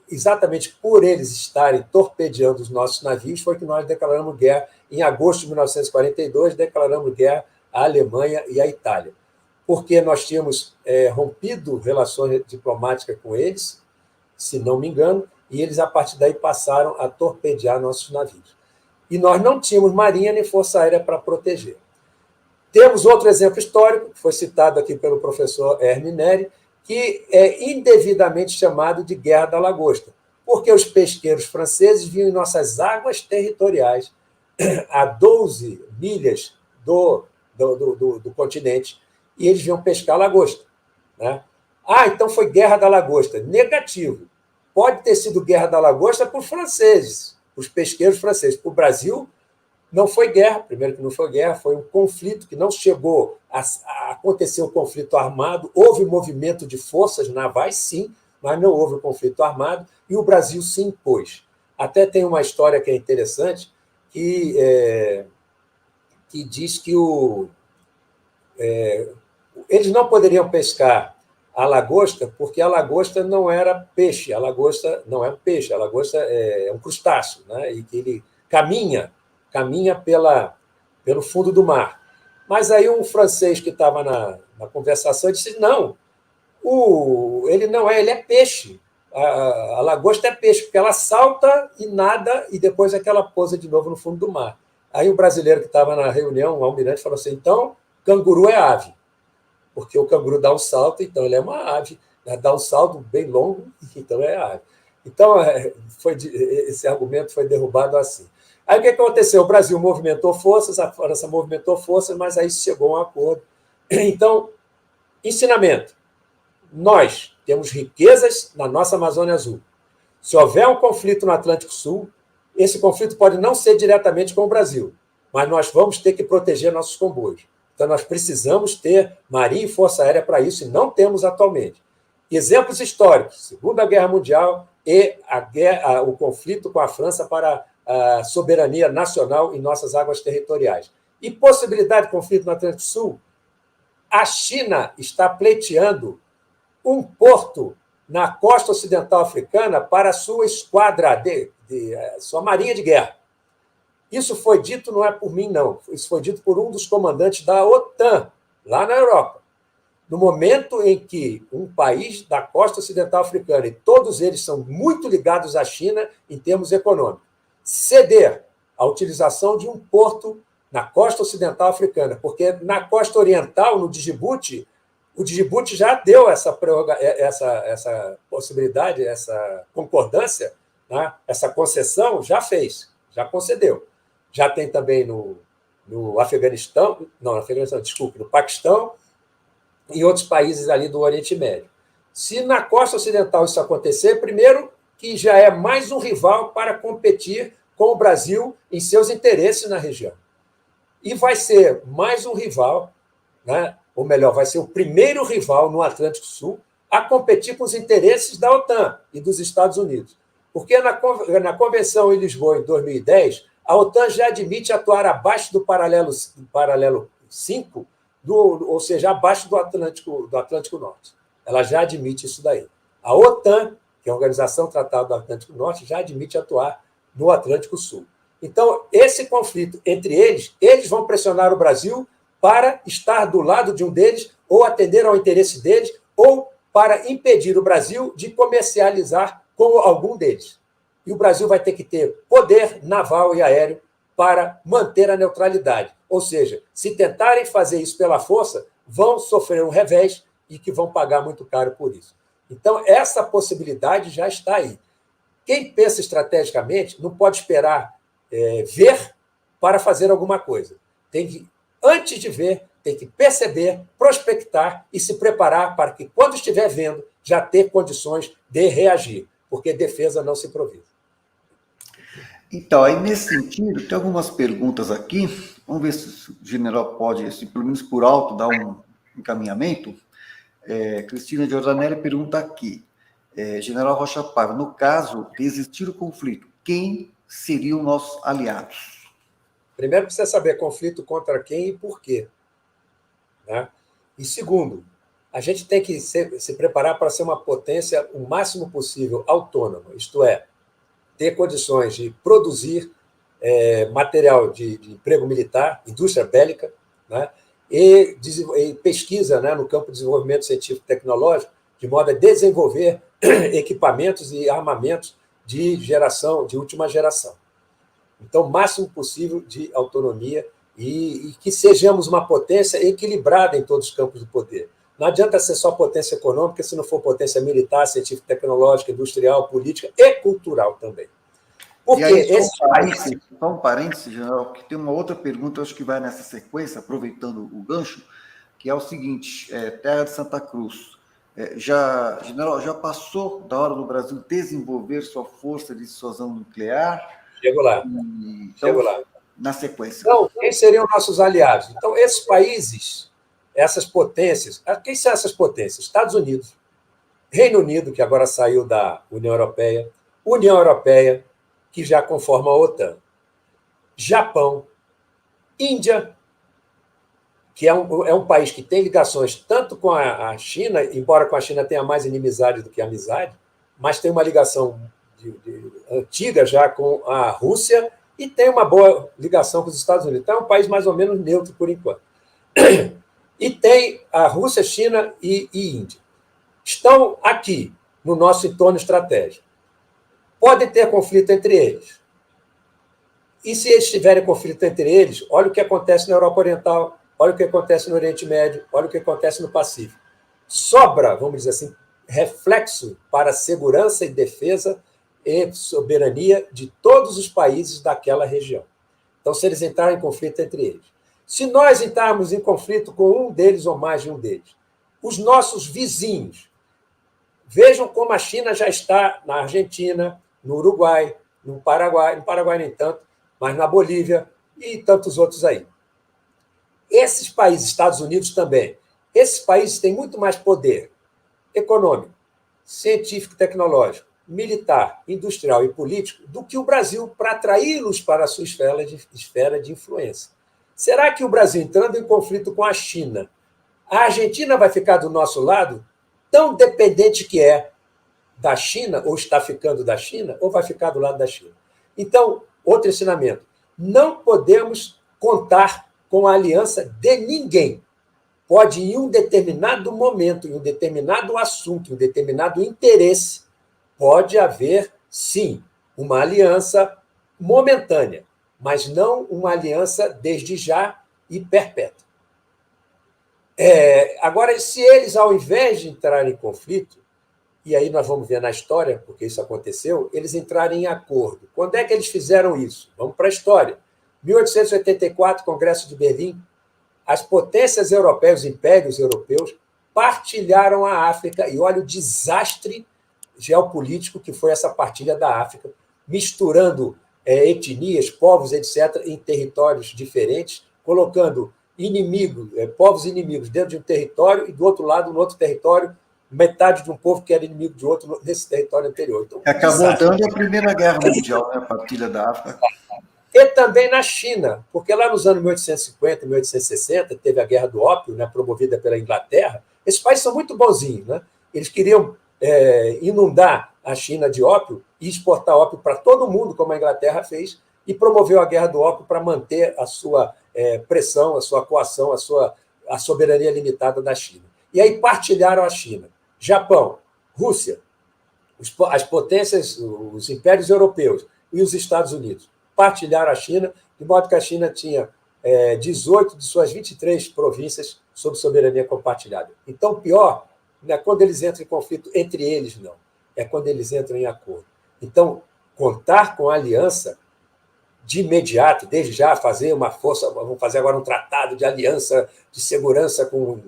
Speaker 2: exatamente por eles estarem torpedeando os nossos navios, foi que nós declaramos guerra em agosto de 1942, declaramos guerra à Alemanha e à Itália, porque nós tínhamos rompido relações diplomáticas com eles, se não me engano, e eles, a partir daí, passaram a torpedear nossos navios. E nós não tínhamos marinha nem força aérea para proteger. Temos outro exemplo histórico, que foi citado aqui pelo professor Hermes Neri, que é indevidamente chamado de Guerra da Lagosta, porque os pesqueiros franceses vinham em nossas águas territoriais, a 12 milhas do continente, e eles vinham pescar lagosta. Né? Então foi Guerra da Lagosta. Negativo. Pode ter sido Guerra da Lagosta por franceses, os pesqueiros franceses. Para o Brasil, não foi guerra. Primeiro que não foi guerra, foi um conflito que não chegou a acontecer um conflito armado. Houve movimento de forças navais, sim, mas não houve um conflito armado, e o Brasil se impôs. Até tem uma história que é interessante, que diz que eles não poderiam pescar a lagosta, porque a lagosta não era peixe, a lagosta não é um peixe, a lagosta é um crustáceo, né? E que ele caminha pelo fundo do mar. Mas aí um francês que estava na conversação disse, não, ele é peixe, a lagosta é peixe, porque ela salta e nada, e depois é que ela pousa de novo no fundo do mar. Aí o brasileiro que estava na reunião, o almirante, falou assim, então, canguru é ave. porque o canguru dá um salto, então ele é uma ave, né? Dá um salto bem longo, então é ave. Então, esse argumento foi derrubado assim. Aí o que aconteceu? O Brasil movimentou forças, a França movimentou forças, mas aí chegou a um acordo. Então, ensinamento. Nós temos riquezas na nossa Amazônia Azul. Se houver um conflito no Atlântico Sul, esse conflito pode não ser diretamente com o Brasil, mas nós vamos ter que proteger nossos comboios. Então, nós precisamos ter Marinha e Força Aérea para isso, e não temos atualmente. Exemplos históricos: Segunda Guerra Mundial e o conflito com a França para a soberania nacional em nossas águas territoriais. E possibilidade de conflito no Atlântico Sul? A China está pleiteando um porto na costa ocidental africana para a sua esquadra, sua marinha de guerra. Isso foi dito, não é por mim, não. Isso foi dito por um dos comandantes da OTAN, lá na Europa. No momento em que um país da costa ocidental africana, e todos eles são muito ligados à China em termos econômicos, ceder a utilização de um porto na costa ocidental africana, porque na costa oriental, no Djibouti, o Djibouti já deu essa possibilidade, essa concordância, né? Essa concessão já fez, já concedeu. Já tem também no Afeganistão, não, desculpe, no Paquistão e outros países ali do Oriente Médio. Se na costa ocidental isso acontecer, primeiro que já é mais um rival para competir com o Brasil em seus interesses na região. E vai ser mais um rival, né? Ou melhor, vai ser o primeiro rival no Atlântico Sul a competir com os interesses da OTAN e dos Estados Unidos. Porque na Convenção em Lisboa, em 2010, a OTAN já admite atuar abaixo do paralelo 5, ou seja, abaixo do Atlântico Norte. Ela já admite isso daí. A OTAN, que é a Organização Tratado do Atlântico Norte, já admite atuar no Atlântico Sul. Então, esse conflito entre eles vão pressionar o Brasil para estar do lado de um deles, ou atender ao interesse deles, ou para impedir o Brasil de comercializar com algum deles. E o Brasil vai ter que ter poder naval e aéreo para manter a neutralidade. Ou seja, se tentarem fazer isso pela força, vão sofrer um revés e que vão pagar muito caro por isso. Então, essa possibilidade já está aí. Quem pensa estrategicamente não pode esperar ver para fazer alguma coisa. Tem que, antes de ver, tem que perceber, prospectar e se preparar para que, quando estiver vendo, já ter condições de reagir, porque defesa não se improvisa.
Speaker 1: Então, aí nesse sentido, tem algumas perguntas aqui. Vamos ver se o general pode, pelo menos por alto, dar um encaminhamento. Cristina Giordanelli pergunta aqui. General Rocha Paiva, no caso de existir o conflito, quem seriam nossos aliados?
Speaker 2: Primeiro, precisa saber conflito contra quem e por quê. Né? E segundo, a gente tem que se preparar para ser uma potência o máximo possível autônoma, isto é, ter condições de produzir material de emprego militar, indústria bélica, né? E pesquisa, né, no campo de desenvolvimento científico e tecnológico, de modo a desenvolver equipamentos e armamentos de última geração. Então, o máximo possível de autonomia e que sejamos uma potência equilibrada em todos os campos do poder. Não adianta ser só potência econômica se não for potência militar, científica, tecnológica, industrial, política e cultural também.
Speaker 1: Porque aí, só um parênteses, general, que tem uma outra pergunta, acho que vai nessa sequência, aproveitando o gancho, que é o seguinte: Terra de Santa Cruz. General, já passou da hora do Brasil desenvolver sua força de dissuasão nuclear?
Speaker 2: Chego lá.
Speaker 1: Chego lá. Na sequência.
Speaker 2: Então, quem seriam nossos aliados? Então, esses países, essas potências, quem são essas potências? Estados Unidos, Reino Unido, que agora saiu da União Europeia, que já conforma a OTAN, Japão, Índia, que é um país que tem ligações tanto com a China, embora com a China tenha mais inimizade do que amizade, mas tem uma ligação antiga já com a Rússia e tem uma boa ligação com os Estados Unidos. Então, é um país mais ou menos neutro por enquanto. E tem a Rússia, China e Índia. Estão aqui, no nosso entorno estratégico. Pode ter conflito entre eles. E se eles tiverem conflito entre eles, olha o que acontece na Europa Oriental, olha o que acontece no Oriente Médio, olha o que acontece no Pacífico. Sobra, vamos dizer assim, reflexo para a segurança e defesa e soberania de todos os países daquela região. Então, se eles entrarem em conflito entre eles. Se nós entrarmos em conflito com um deles ou mais de um deles, os nossos vizinhos, vejam como a China já está na Argentina, no Uruguai, no Paraguai nem tanto, mas na Bolívia e tantos outros aí. Esses países, Estados Unidos também, esses países têm muito mais poder econômico, científico, tecnológico, militar, industrial e político do que o Brasil para atraí-los para a sua esfera de influência. Será que o Brasil, entrando em conflito com a China, a Argentina vai ficar do nosso lado, tão dependente que é da China, ou está ficando da China, ou vai ficar do lado da China? Então, outro ensinamento, não podemos contar com a aliança de ninguém. Pode, em um determinado momento, em um determinado assunto, em um determinado interesse, pode haver, sim, uma aliança momentânea, mas não uma aliança desde já e perpétua. Agora, se eles, ao invés de entrarem em conflito, e aí nós vamos ver na história, porque isso aconteceu, eles entrarem em acordo. Quando é que eles fizeram isso? Vamos para a história. 1884, Congresso de Berlim, as potências europeias, os impérios europeus, partilharam a África, e olha o desastre geopolítico que foi essa partilha da África, misturando etnias, povos, etc., em territórios diferentes, colocando povos inimigos dentro de um território e, do outro lado, no outro território, metade de um povo que era inimigo de outro nesse território anterior. Então,
Speaker 1: acabou dando a Primeira Guerra Mundial, né, a partilha da África.
Speaker 2: E também na China, porque lá nos anos 1850, 1860, teve a Guerra do Ópio, né, promovida pela Inglaterra. Esses países são muito bonzinhos, né? Eles queriam inundar a China de ópio e exportar ópio para todo mundo, como a Inglaterra fez, e promoveu a Guerra do Ópio para manter a sua pressão, a sua coação, a soberania limitada da China. E aí partilharam a China. Japão, Rússia, as potências, os impérios europeus e os Estados Unidos partilharam a China, de modo que a China tinha 18 de suas 23 províncias sob soberania compartilhada. Então, pior não é quando eles entram em conflito entre eles, não. É quando eles entram em acordo. Então, contar com a aliança de imediato, desde já, fazer uma força, vamos fazer agora um tratado de aliança de segurança com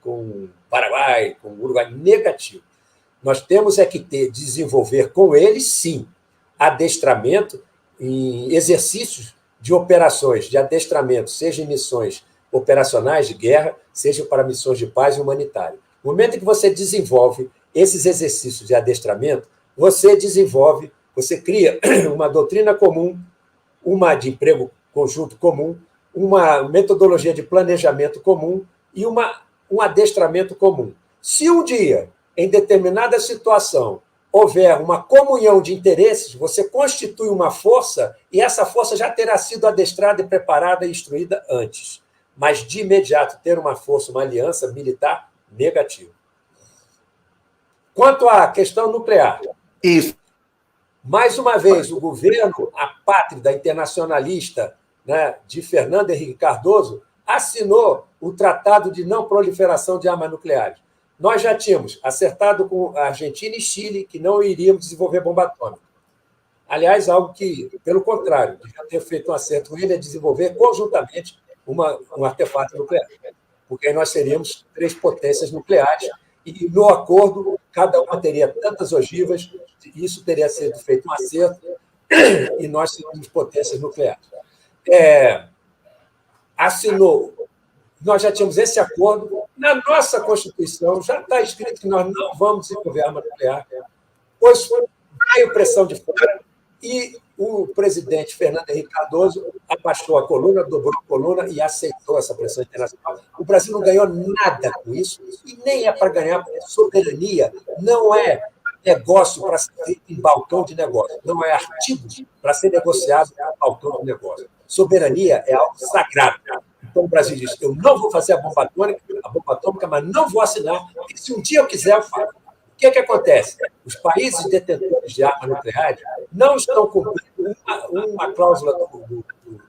Speaker 2: o Paraguai, com o Uruguai, negativo. Nós temos que desenvolver com eles, sim, adestramento em exercícios de operações de adestramento, seja em missões operacionais de guerra, seja para missões de paz e humanitária. No momento em que você desenvolve esses exercícios de adestramento, você cria uma doutrina comum, uma de emprego conjunto comum, uma metodologia de planejamento comum e um adestramento comum. Se um dia, em determinada situação, houver uma comunhão de interesses, você constitui uma força e essa força já terá sido adestrada e preparada e instruída antes. Mas, de imediato, ter uma força, uma aliança militar, negativo. Quanto à questão nuclear.
Speaker 1: Isso.
Speaker 2: Mais uma vez, o governo apátrida internacionalista, né, de Fernando Henrique Cardoso assinou o Tratado de Não Proliferação de Armas Nucleares. Nós já tínhamos acertado com a Argentina e Chile que não iríamos desenvolver bomba atômica. Aliás, algo que, pelo contrário, já ter feito um acerto com ele é desenvolver conjuntamente um artefato nuclear, porque aí nós seríamos 3 potências nucleares e, no acordo, cada uma teria tantas ogivas, e isso teria sido feito um acerto, e nós seríamos potências nucleares. Nós já tínhamos esse acordo. Na nossa Constituição já está escrito que nós não vamos desenvolver arma nuclear, pois veio pressão de fora e o presidente Fernando Henrique Cardoso abaixou a coluna, dobrou a coluna e aceitou essa pressão internacional. O Brasil não ganhou nada com isso e nem é para ganhar, porque soberania não é negócio para ser feito em balcão de negócio, não é artigo para ser negociado em balcão de negócio. Soberania é algo sagrado. Então, o Brasil diz, eu não vou fazer a bomba atômica, mas não vou assinar, porque se um dia eu quiser, eu faço. O que acontece? Os países detentores de armas nucleares não estão cumprindo uma cláusula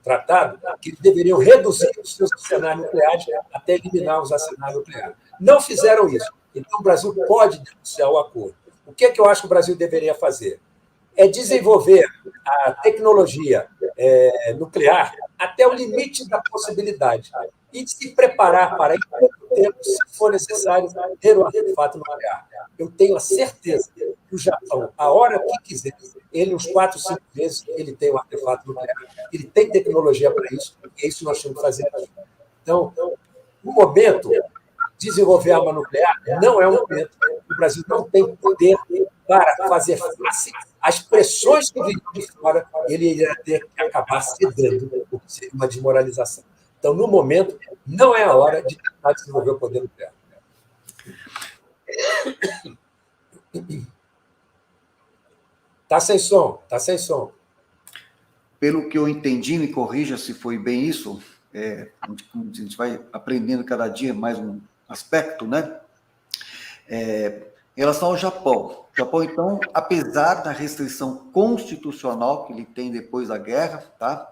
Speaker 2: tratado que eles deveriam reduzir os seus arsenais nucleares até eliminar os arsenais nucleares. Não fizeram isso. Então, o Brasil pode denunciar o acordo. O que eu acho que o Brasil deveria fazer? É desenvolver a tecnologia nuclear até o limite da possibilidade e se preparar para, em pouco tempo, se for necessário, ter o artefato nuclear. Eu tenho a certeza que o Japão, a hora que quiser, ele, uns 4, 5 meses, ele tem o artefato nuclear. Ele tem tecnologia para isso, e é isso que nós temos que fazer aqui. Então, no momento, desenvolver arma nuclear não é um momento. O Brasil não tem poder para fazer face às pressões que vêm de fora, ele iria ter que acabar cedendo, o que seria uma desmoralização. Então, no momento, não é a hora de tentar desenvolver o poder nuclear. Está sem som, está sem som.
Speaker 1: Pelo que eu entendi, me corrija se foi bem isso, a gente vai aprendendo cada dia mais um aspecto, né? Em relação ao Japão. O Japão, então, apesar da restrição constitucional que ele tem depois da guerra, tá?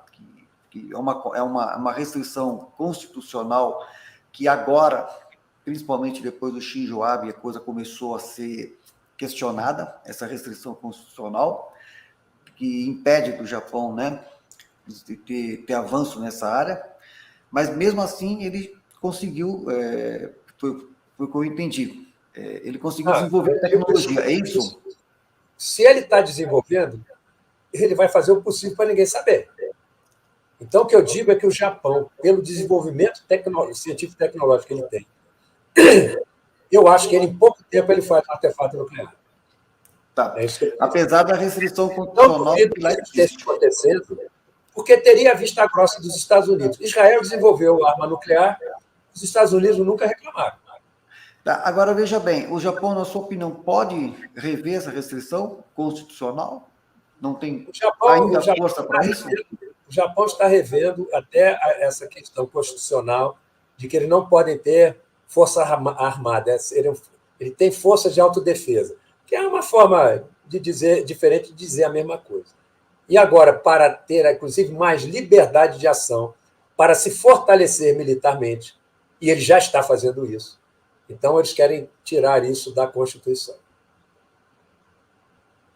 Speaker 1: Que é uma restrição constitucional que agora, principalmente depois do Shinzo Abe, a coisa começou a ser questionada, essa restrição constitucional, que impede do Japão, né, de ter avanço nessa área, mas mesmo assim ele conseguiu, foi o que eu entendi, ele conseguiu desenvolver tecnologia, é isso?
Speaker 2: Se ele está desenvolvendo, ele vai fazer o possível para ninguém saber. Então, o que eu digo é que o Japão, pelo desenvolvimento científico e tecnológico que ele tem, eu acho que ele, em pouco tempo ele faz um artefato nuclear.
Speaker 1: Tá. Apesar da restrição constitucional
Speaker 2: que lá esteja acontecendo, porque teria a vista grossa dos Estados Unidos. Israel desenvolveu arma nuclear, os Estados Unidos nunca reclamaram.
Speaker 1: Tá. Agora, veja bem, o Japão, na sua opinião, pode rever essa restrição constitucional? Não tem ainda força para isso?
Speaker 2: O Japão está revendo até essa questão constitucional de que eles não podem ter força armada. Ele tem força de autodefesa, que é uma forma de dizer diferente de dizer a mesma coisa. E agora, para ter, inclusive, mais liberdade de ação, para se fortalecer militarmente, e ele já está fazendo isso. Então, eles querem tirar isso da Constituição.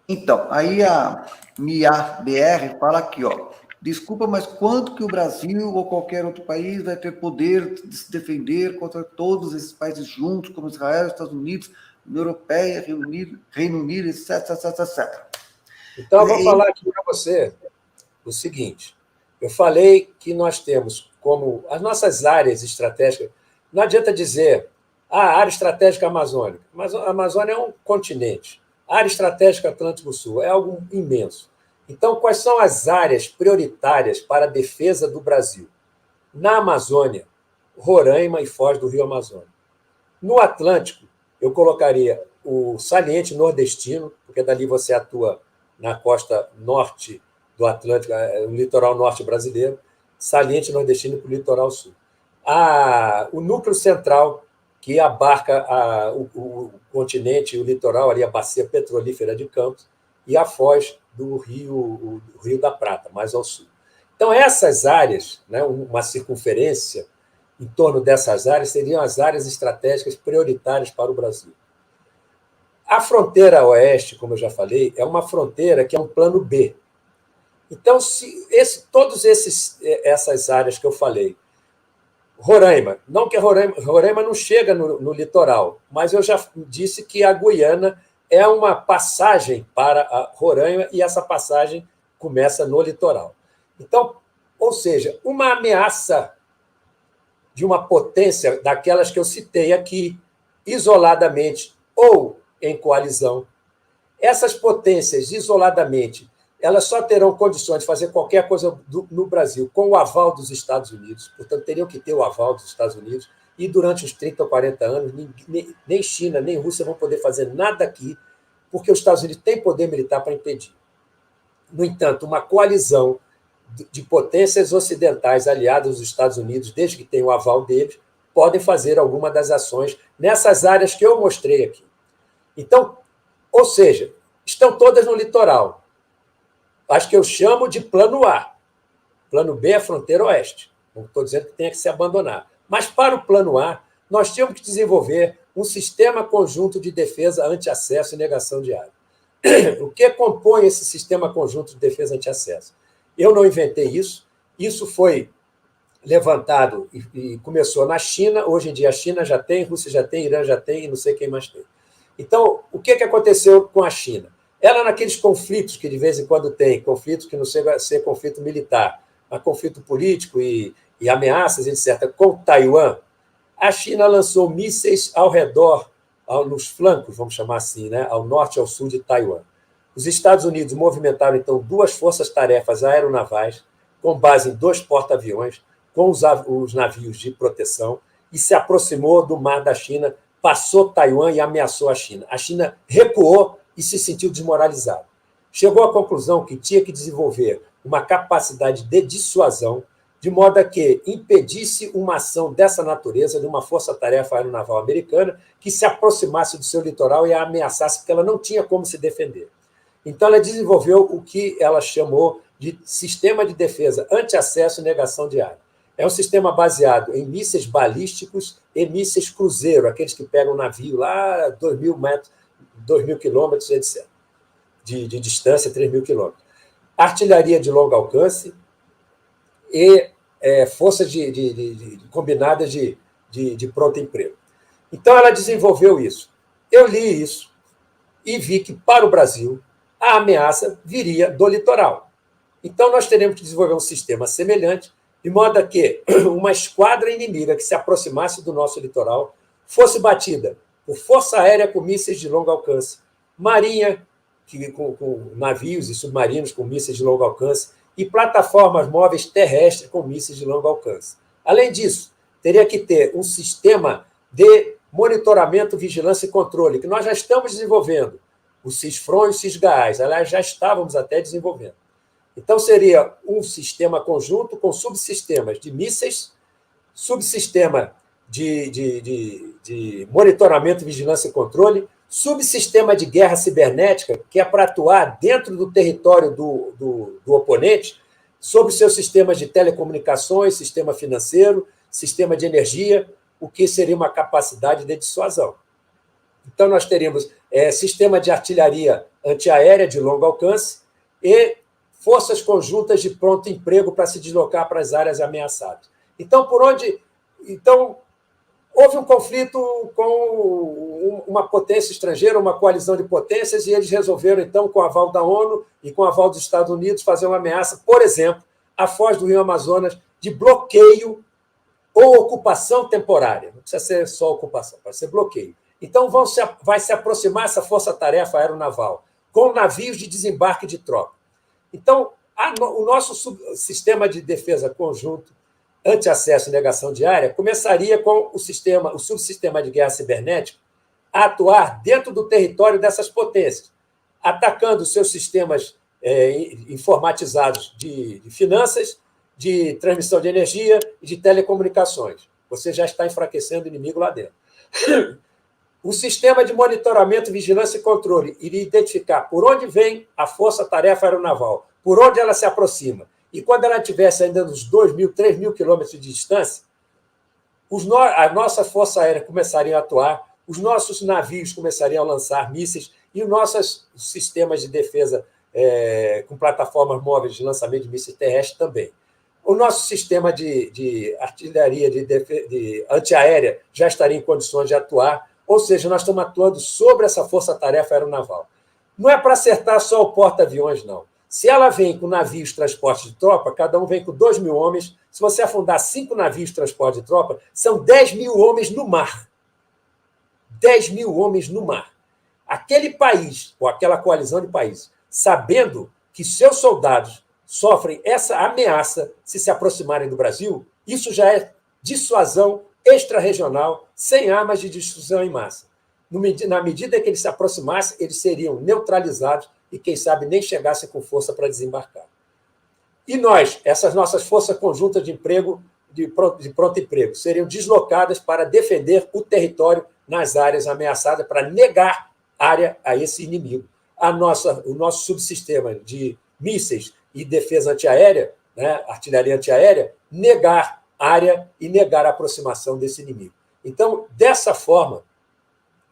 Speaker 1: Então, aí a MIA-BR fala aqui, ó, desculpa, mas quanto que o Brasil ou qualquer outro país vai ter poder de se defender contra todos esses países juntos, como Israel, Estados Unidos, União Europeia, Reino Unido, etc, etc, etc.
Speaker 2: Então, eu vou falar aqui para você o seguinte. Eu falei que nós temos como as nossas áreas estratégicas, não adianta dizer a área estratégica amazônica, mas a Amazônia é um continente. A área estratégica Atlântico Sul é algo imenso. Então, quais são as áreas prioritárias para a defesa do Brasil? Na Amazônia, Roraima e Foz do Rio Amazonas. No Atlântico, eu colocaria o saliente nordestino, porque dali você atua na costa norte do Atlântico, no litoral norte brasileiro, saliente nordestino para o litoral sul. O núcleo central, que abarca o continente, o litoral, ali a bacia petrolífera de Campos, e a foz do Rio da Prata, mais ao sul. Então, essas áreas, né, uma circunferência em torno dessas áreas, seriam as áreas estratégicas prioritárias para o Brasil. A fronteira oeste, como eu já falei, é uma fronteira que é um plano B. Então, todas essas áreas que eu falei, Roraima, não que Roraima não chega no litoral, mas eu já disse que a Guiana é uma passagem para a Roraima e essa passagem começa no litoral. Então, ou seja, uma ameaça de uma potência daquelas que eu citei aqui, isoladamente ou em coalizão. Essas potências, isoladamente, elas só terão condições de fazer qualquer coisa no Brasil com o aval dos Estados Unidos, portanto, teriam que ter o aval dos Estados Unidos, e durante os 30 ou 40 anos, nem China, nem Rússia vão poder fazer nada aqui, porque os Estados Unidos têm poder militar para impedir. No entanto, uma coalizão de potências ocidentais aliadas aos Estados Unidos, desde que tenham o aval deles, podem fazer alguma das ações nessas áreas que eu mostrei aqui. Então, ou seja, estão todas no litoral. Acho que eu chamo de plano A. Plano B é a fronteira oeste. Não estou dizendo que tenha que se abandonar. Mas, para o plano A, nós tínhamos que desenvolver um sistema conjunto de defesa anti-acesso e negação de área. O que compõe esse sistema conjunto de defesa anti-acesso? Eu não inventei isso. Isso foi levantado e começou na China. Hoje em dia, a China já tem, a Rússia já tem, Irã já tem, e não sei quem mais tem. Então, o que aconteceu com a China? Ela, naqueles conflitos que de vez em quando tem, conflitos que não chegam a ser conflito militar, mas conflito político e ameaças, etc., com Taiwan, a China lançou mísseis ao redor, nos flancos, vamos chamar assim, né, ao norte e ao sul de Taiwan. Os Estados Unidos movimentaram, então, 2 forças-tarefas aeronavais, com base em 2 porta-aviões, com os navios de proteção, e se aproximou do mar da China, passou Taiwan e ameaçou a China. A China recuou e se sentiu desmoralizada. Chegou à conclusão que tinha que desenvolver uma capacidade de dissuasão, de modo a que impedisse uma ação dessa natureza de uma força-tarefa aeronaval americana que se aproximasse do seu litoral e a ameaçasse, porque ela não tinha como se defender. Então, ela desenvolveu o que ela chamou de sistema de defesa anti-acesso e negação de área. É um sistema baseado em mísseis balísticos e mísseis cruzeiro, aqueles que pegam um navio lá a 2.000 metros, 2.000 quilômetros, etc., de distância, 3.000 quilômetros. Artilharia de longo alcance e forças combinadas de pronto emprego. Então, ela desenvolveu isso. Eu li isso e vi que, para o Brasil, a ameaça viria do litoral. Então, nós teremos que desenvolver um sistema semelhante, de modo a que uma esquadra inimiga que se aproximasse do nosso litoral fosse batida por força aérea com mísseis de longo alcance, marinha com navios e submarinos com mísseis de longo alcance e plataformas móveis terrestres com mísseis de longo alcance. Além disso, teria que ter um sistema de monitoramento, vigilância e controle, que nós já estamos desenvolvendo, o CISFRON e o CISGAAS, aliás, já estávamos até desenvolvendo. Então, seria um sistema conjunto com subsistemas de mísseis, subsistema de monitoramento, vigilância e controle, subsistema de guerra cibernética, que é para atuar dentro do território do oponente, sobre seus sistemas de telecomunicações, sistema financeiro, sistema de energia, o que seria uma capacidade de dissuasão. Então, nós teríamos sistema de artilharia antiaérea de longo alcance e forças conjuntas de pronto emprego para se deslocar para as áreas ameaçadas. Então, houve um conflito com uma potência estrangeira, uma coalizão de potências, e eles resolveram, então, com o aval da ONU e com o aval dos Estados Unidos, fazer uma ameaça, por exemplo, à foz do Rio Amazonas, de bloqueio ou ocupação temporária. Não precisa ser só ocupação, pode ser bloqueio. Então, vai se aproximar essa força-tarefa aeronaval com navios de desembarque de tropa. Então, o nosso sistema de defesa conjunto, anti-acesso e negação de área, começaria com o subsistema de guerra cibernética a atuar dentro do território dessas potências, atacando seus sistemas informatizados de finanças, de transmissão de energia e de telecomunicações. Você já está enfraquecendo o inimigo lá dentro. O sistema de monitoramento, vigilância e controle iria identificar por onde vem a força-tarefa aeronaval, por onde ela se aproxima. E quando ela estivesse ainda nos 2.000, 3.000 quilômetros de distância, a nossa força aérea começaria a atuar, os nossos navios começariam a lançar mísseis e os nossos sistemas de defesa com plataformas móveis de lançamento de mísseis terrestres também. O nosso sistema de artilharia de antiaérea já estaria em condições de atuar, ou seja, nós estamos atuando sobre essa força-tarefa aeronaval. Não é para acertar só o porta-aviões, não. Se ela vem com navios de transporte de tropa, cada um vem com 2.000 homens. Se você afundar 5 navios de transporte de tropa, são 10.000 homens no mar. 10.000 homens no mar. Aquele país, ou aquela coalizão de países, sabendo que seus soldados sofrem essa ameaça se aproximarem do Brasil, isso já é dissuasão extra-regional, sem armas de destruição em massa. Na medida que eles se aproximassem, eles seriam neutralizados e, quem sabe, nem chegassem com força para desembarcar. E nós, essas nossas forças conjuntas de emprego, de pronto emprego, seriam deslocadas para defender o território nas áreas ameaçadas, para negar área a esse inimigo. O nosso subsistema de mísseis e defesa antiaérea né, artilharia antiaérea, negar área e negar a aproximação desse inimigo. Então, dessa forma,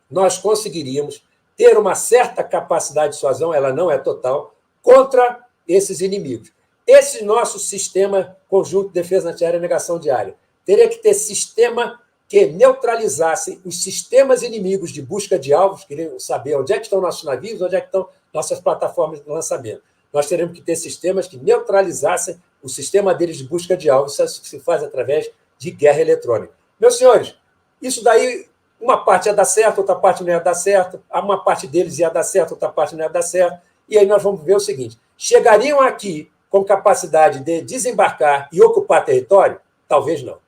Speaker 2: nós conseguiríamos ter uma certa capacidade de dissuasão, ela não é total, contra esses inimigos. Esse nosso sistema conjunto de defesa antiaérea e negação de área teria que ter sistema que neutralizasse os sistemas inimigos de busca de alvos, queriam saber onde é que estão nossos navios, onde é que estão nossas plataformas de lançamento. Nós teríamos que ter sistemas que neutralizassem o sistema deles de busca de alvos. Isso se faz através de guerra eletrônica. Meus senhores, isso daí, uma parte ia dar certo, outra parte não ia dar certo, uma parte deles ia dar certo, outra parte não ia dar certo, e aí nós vamos ver o seguinte: chegariam aqui com capacidade de desembarcar e ocupar território? Talvez não.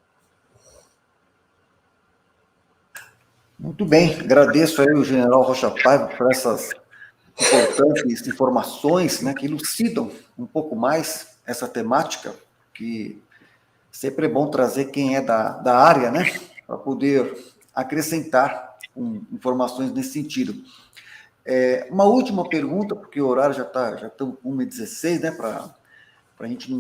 Speaker 1: Muito bem, agradeço aí o general Rocha Paiva por essas importantes informações, né, que elucidam um pouco mais essa temática, que sempre é bom trazer quem é da área, né, para poder acrescentar informações nesse sentido. Uma última pergunta, porque o horário já estamos com 1h16, né, para a gente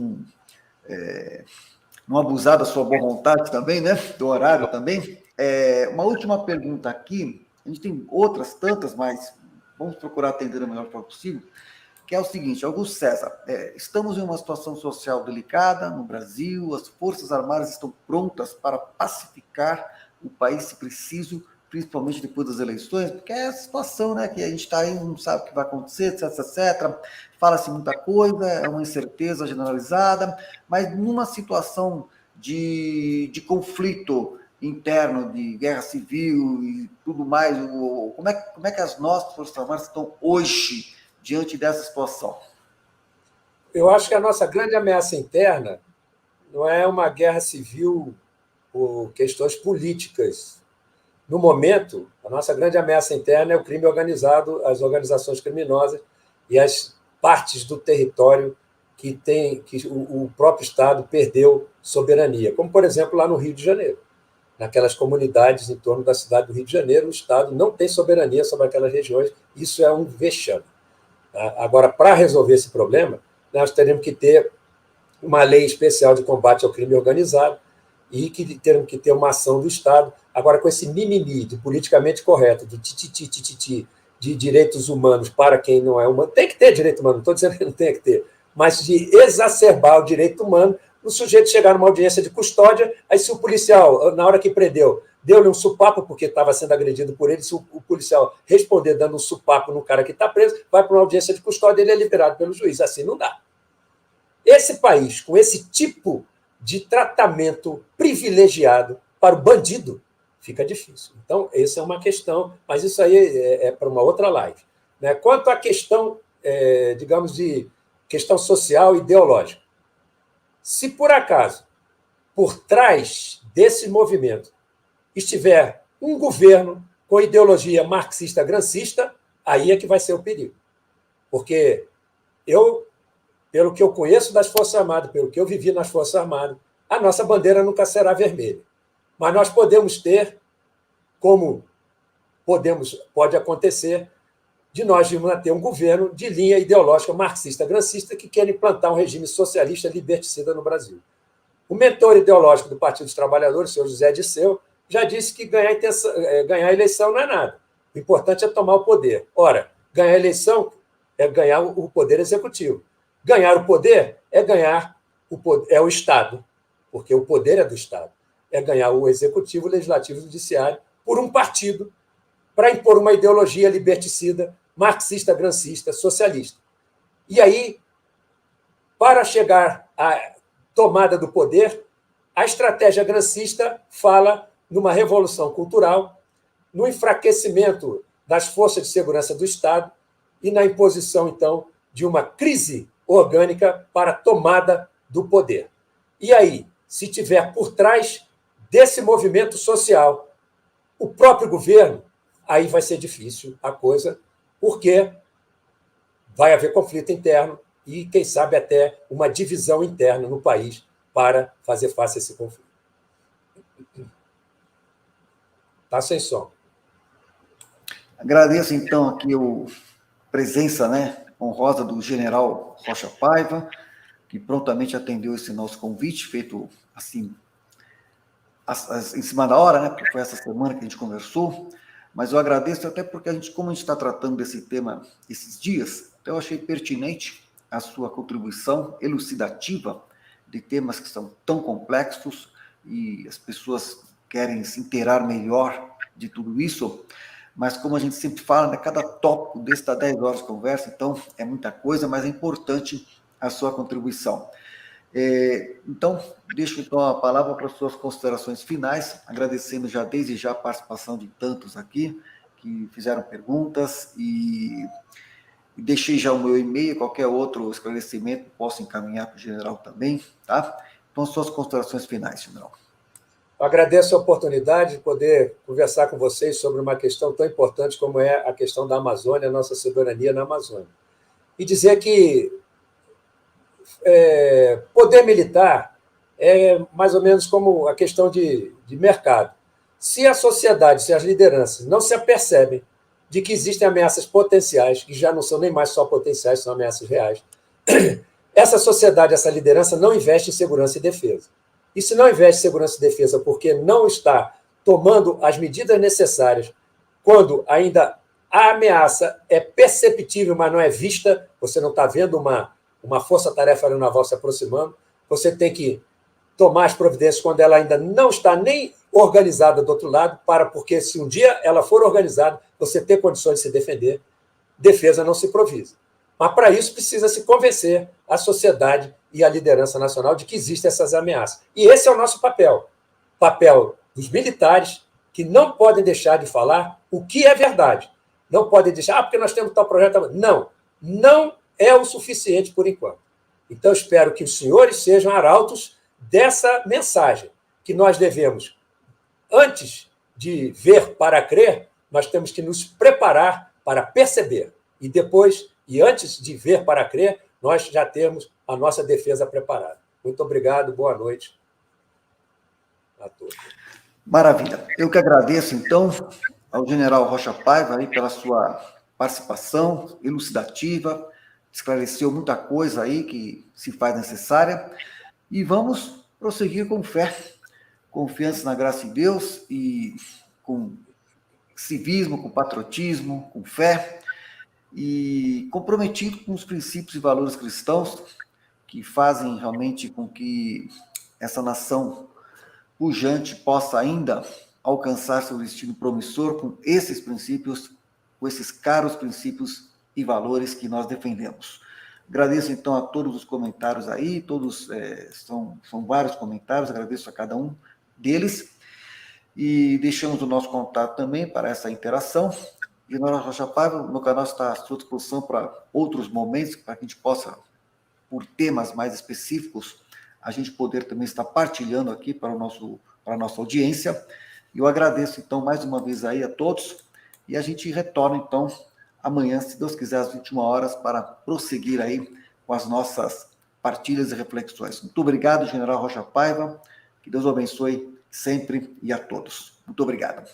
Speaker 1: não abusar da sua boa vontade também, né, do horário também. Uma última pergunta aqui, a gente tem outras tantas, mas vamos procurar atender da melhor forma possível, que é o seguinte: Augusto César, estamos em uma situação social delicada no Brasil, as Forças Armadas estão prontas para pacificar o país se preciso, principalmente depois das eleições, porque é a situação, né, que a gente está aí, não sabe o que vai acontecer, etc. Fala-se muita coisa, é uma incerteza generalizada, mas numa situação de conflito interno, de guerra civil e tudo mais, como é que as nossas Forças Armadas estão hoje diante dessa situação?
Speaker 2: Eu acho que a nossa grande ameaça interna não é uma guerra civil por questões políticas. No momento, a nossa grande ameaça interna é o crime organizado, as organizações criminosas e as partes do território que o próprio Estado perdeu soberania, como, por exemplo, lá no Rio de Janeiro. Naquelas comunidades em torno da cidade do Rio de Janeiro, o Estado não tem soberania sobre aquelas regiões, isso é um vexame. Agora, para resolver esse problema, nós teremos que ter uma lei especial de combate ao crime organizado e que teremos que ter uma ação do Estado. Agora, com esse mimimi de politicamente correto, de tititi, de direitos humanos para quem não é humano, tem que ter direito humano, não estou dizendo que não tem que ter, mas de exacerbar o direito humano, o sujeito chegar numa audiência de custódia, aí se o policial, na hora que prendeu, deu-lhe um supapo porque estava sendo agredido por ele, se o policial responder dando um supapo no cara que está preso, vai para uma audiência de custódia e ele é liberado pelo juiz. Assim não dá. Esse país, com esse tipo de tratamento privilegiado para o bandido, fica difícil. Então, essa é uma questão, mas isso aí é para uma outra live. Quanto à questão, digamos, de questão social e ideológica, se por acaso, por trás desse movimento, estiver um governo com ideologia marxista-grancista, aí é que vai ser o perigo. Porque pelo que eu conheço das Forças Armadas, pelo que eu vivi nas Forças Armadas, a nossa bandeira nunca será vermelha. Mas nós podemos ter, pode acontecer, de nós ter um governo de linha ideológica marxista-grancista que quer implantar um regime socialista liberticida no Brasil. O mentor ideológico do Partido dos Trabalhadores, o senhor José Disseu, já disse que ganhar a eleição não é nada. O importante é tomar o poder. Ora, ganhar a eleição é ganhar o poder executivo. Ganhar o poder é ganhar o Estado, porque o poder é do Estado. É ganhar o executivo, o legislativo e o judiciário por um partido para impor uma ideologia liberticida, marxista, grancista, socialista. E aí, para chegar à tomada do poder, a estratégia grancista fala numa revolução cultural, no enfraquecimento das forças de segurança do Estado e na imposição, então, de uma crise orgânica para a tomada do poder. E aí, se tiver por trás desse movimento social o próprio governo, aí vai ser difícil a coisa, porque vai haver conflito interno e, quem sabe, até uma divisão interna no país para fazer face a esse conflito. Está sem som.
Speaker 1: Agradeço, então, aqui a presença, né, honrosa do general Rocha Paiva, que prontamente atendeu esse nosso convite, feito assim, em cima da hora, né? Porque foi essa semana que a gente conversou, mas eu agradeço até porque como a gente está tratando desse tema esses dias, então eu achei pertinente a sua contribuição elucidativa de temas que são tão complexos e as pessoas querem se inteirar melhor de tudo isso, mas como a gente sempre fala, né, cada tópico desse dá 10 horas de conversa, então é muita coisa, mas é importante a sua contribuição. Então, deixo então a palavra para as suas considerações finais, agradecendo já desde já a participação de tantos aqui que fizeram perguntas e deixei já o meu e-mail, qualquer outro esclarecimento posso encaminhar para o general também, tá? Então, suas considerações finais, general.
Speaker 2: Eu agradeço a oportunidade de poder conversar com vocês sobre uma questão tão importante como é a questão da Amazônia, a nossa soberania na Amazônia. E dizer que poder militar é mais ou menos como a questão de mercado. Se a sociedade, se as lideranças não se apercebem de que existem ameaças potenciais, que já não são nem mais só potenciais, são ameaças reais, essa sociedade, essa liderança não investe em segurança e defesa. E se não investe em segurança e defesa porque não está tomando as medidas necessárias, quando ainda a ameaça é perceptível, mas não é vista, você não está vendo uma força-tarefa aeronaval se aproximando, você tem que tomar as providências quando ela ainda não está nem organizada do outro lado, porque se um dia ela for organizada, você tem condições de se defender, defesa não se improvisa. Mas para isso precisa se convencer a sociedade e a liderança nacional de que existem essas ameaças. E esse é o nosso papel. Papel dos militares, que não podem deixar de falar o que é verdade. Não podem deixar, porque nós temos tal projeto. Não, não é o suficiente por enquanto. Então, espero que os senhores sejam arautos dessa mensagem, que nós devemos, antes de ver para crer, nós temos que nos preparar para perceber. E depois, e antes de ver para crer, nós já temos a nossa defesa preparada. Muito obrigado, boa noite a todos.
Speaker 1: Maravilha. Eu que agradeço, então, ao general Rocha Paiva aí pela sua participação elucidativa, esclareceu muita coisa aí que se faz necessária, e vamos prosseguir com fé, confiança na graça de Deus e com civismo, com patriotismo, com fé, e comprometido com os princípios e valores cristãos que fazem realmente com que essa nação pujante possa ainda alcançar seu destino promissor com esses princípios, com esses caros princípios e valores que nós defendemos. Agradeço, então, a todos os comentários aí, todos são vários comentários, agradeço a cada um deles, e deixamos o nosso contato também para essa interação. General Rocha Paiva, o meu canal está à sua disposição para outros momentos, para que a gente possa, por temas mais específicos, a gente poder também estar partilhando aqui para a nossa audiência. E eu agradeço, então, mais uma vez aí a todos, e a gente retorna, então, amanhã, se Deus quiser, às 21 horas, para prosseguir aí com as nossas partilhas e reflexões. Muito obrigado, general Rocha Paiva, que Deus o abençoe sempre e a todos. Muito obrigado.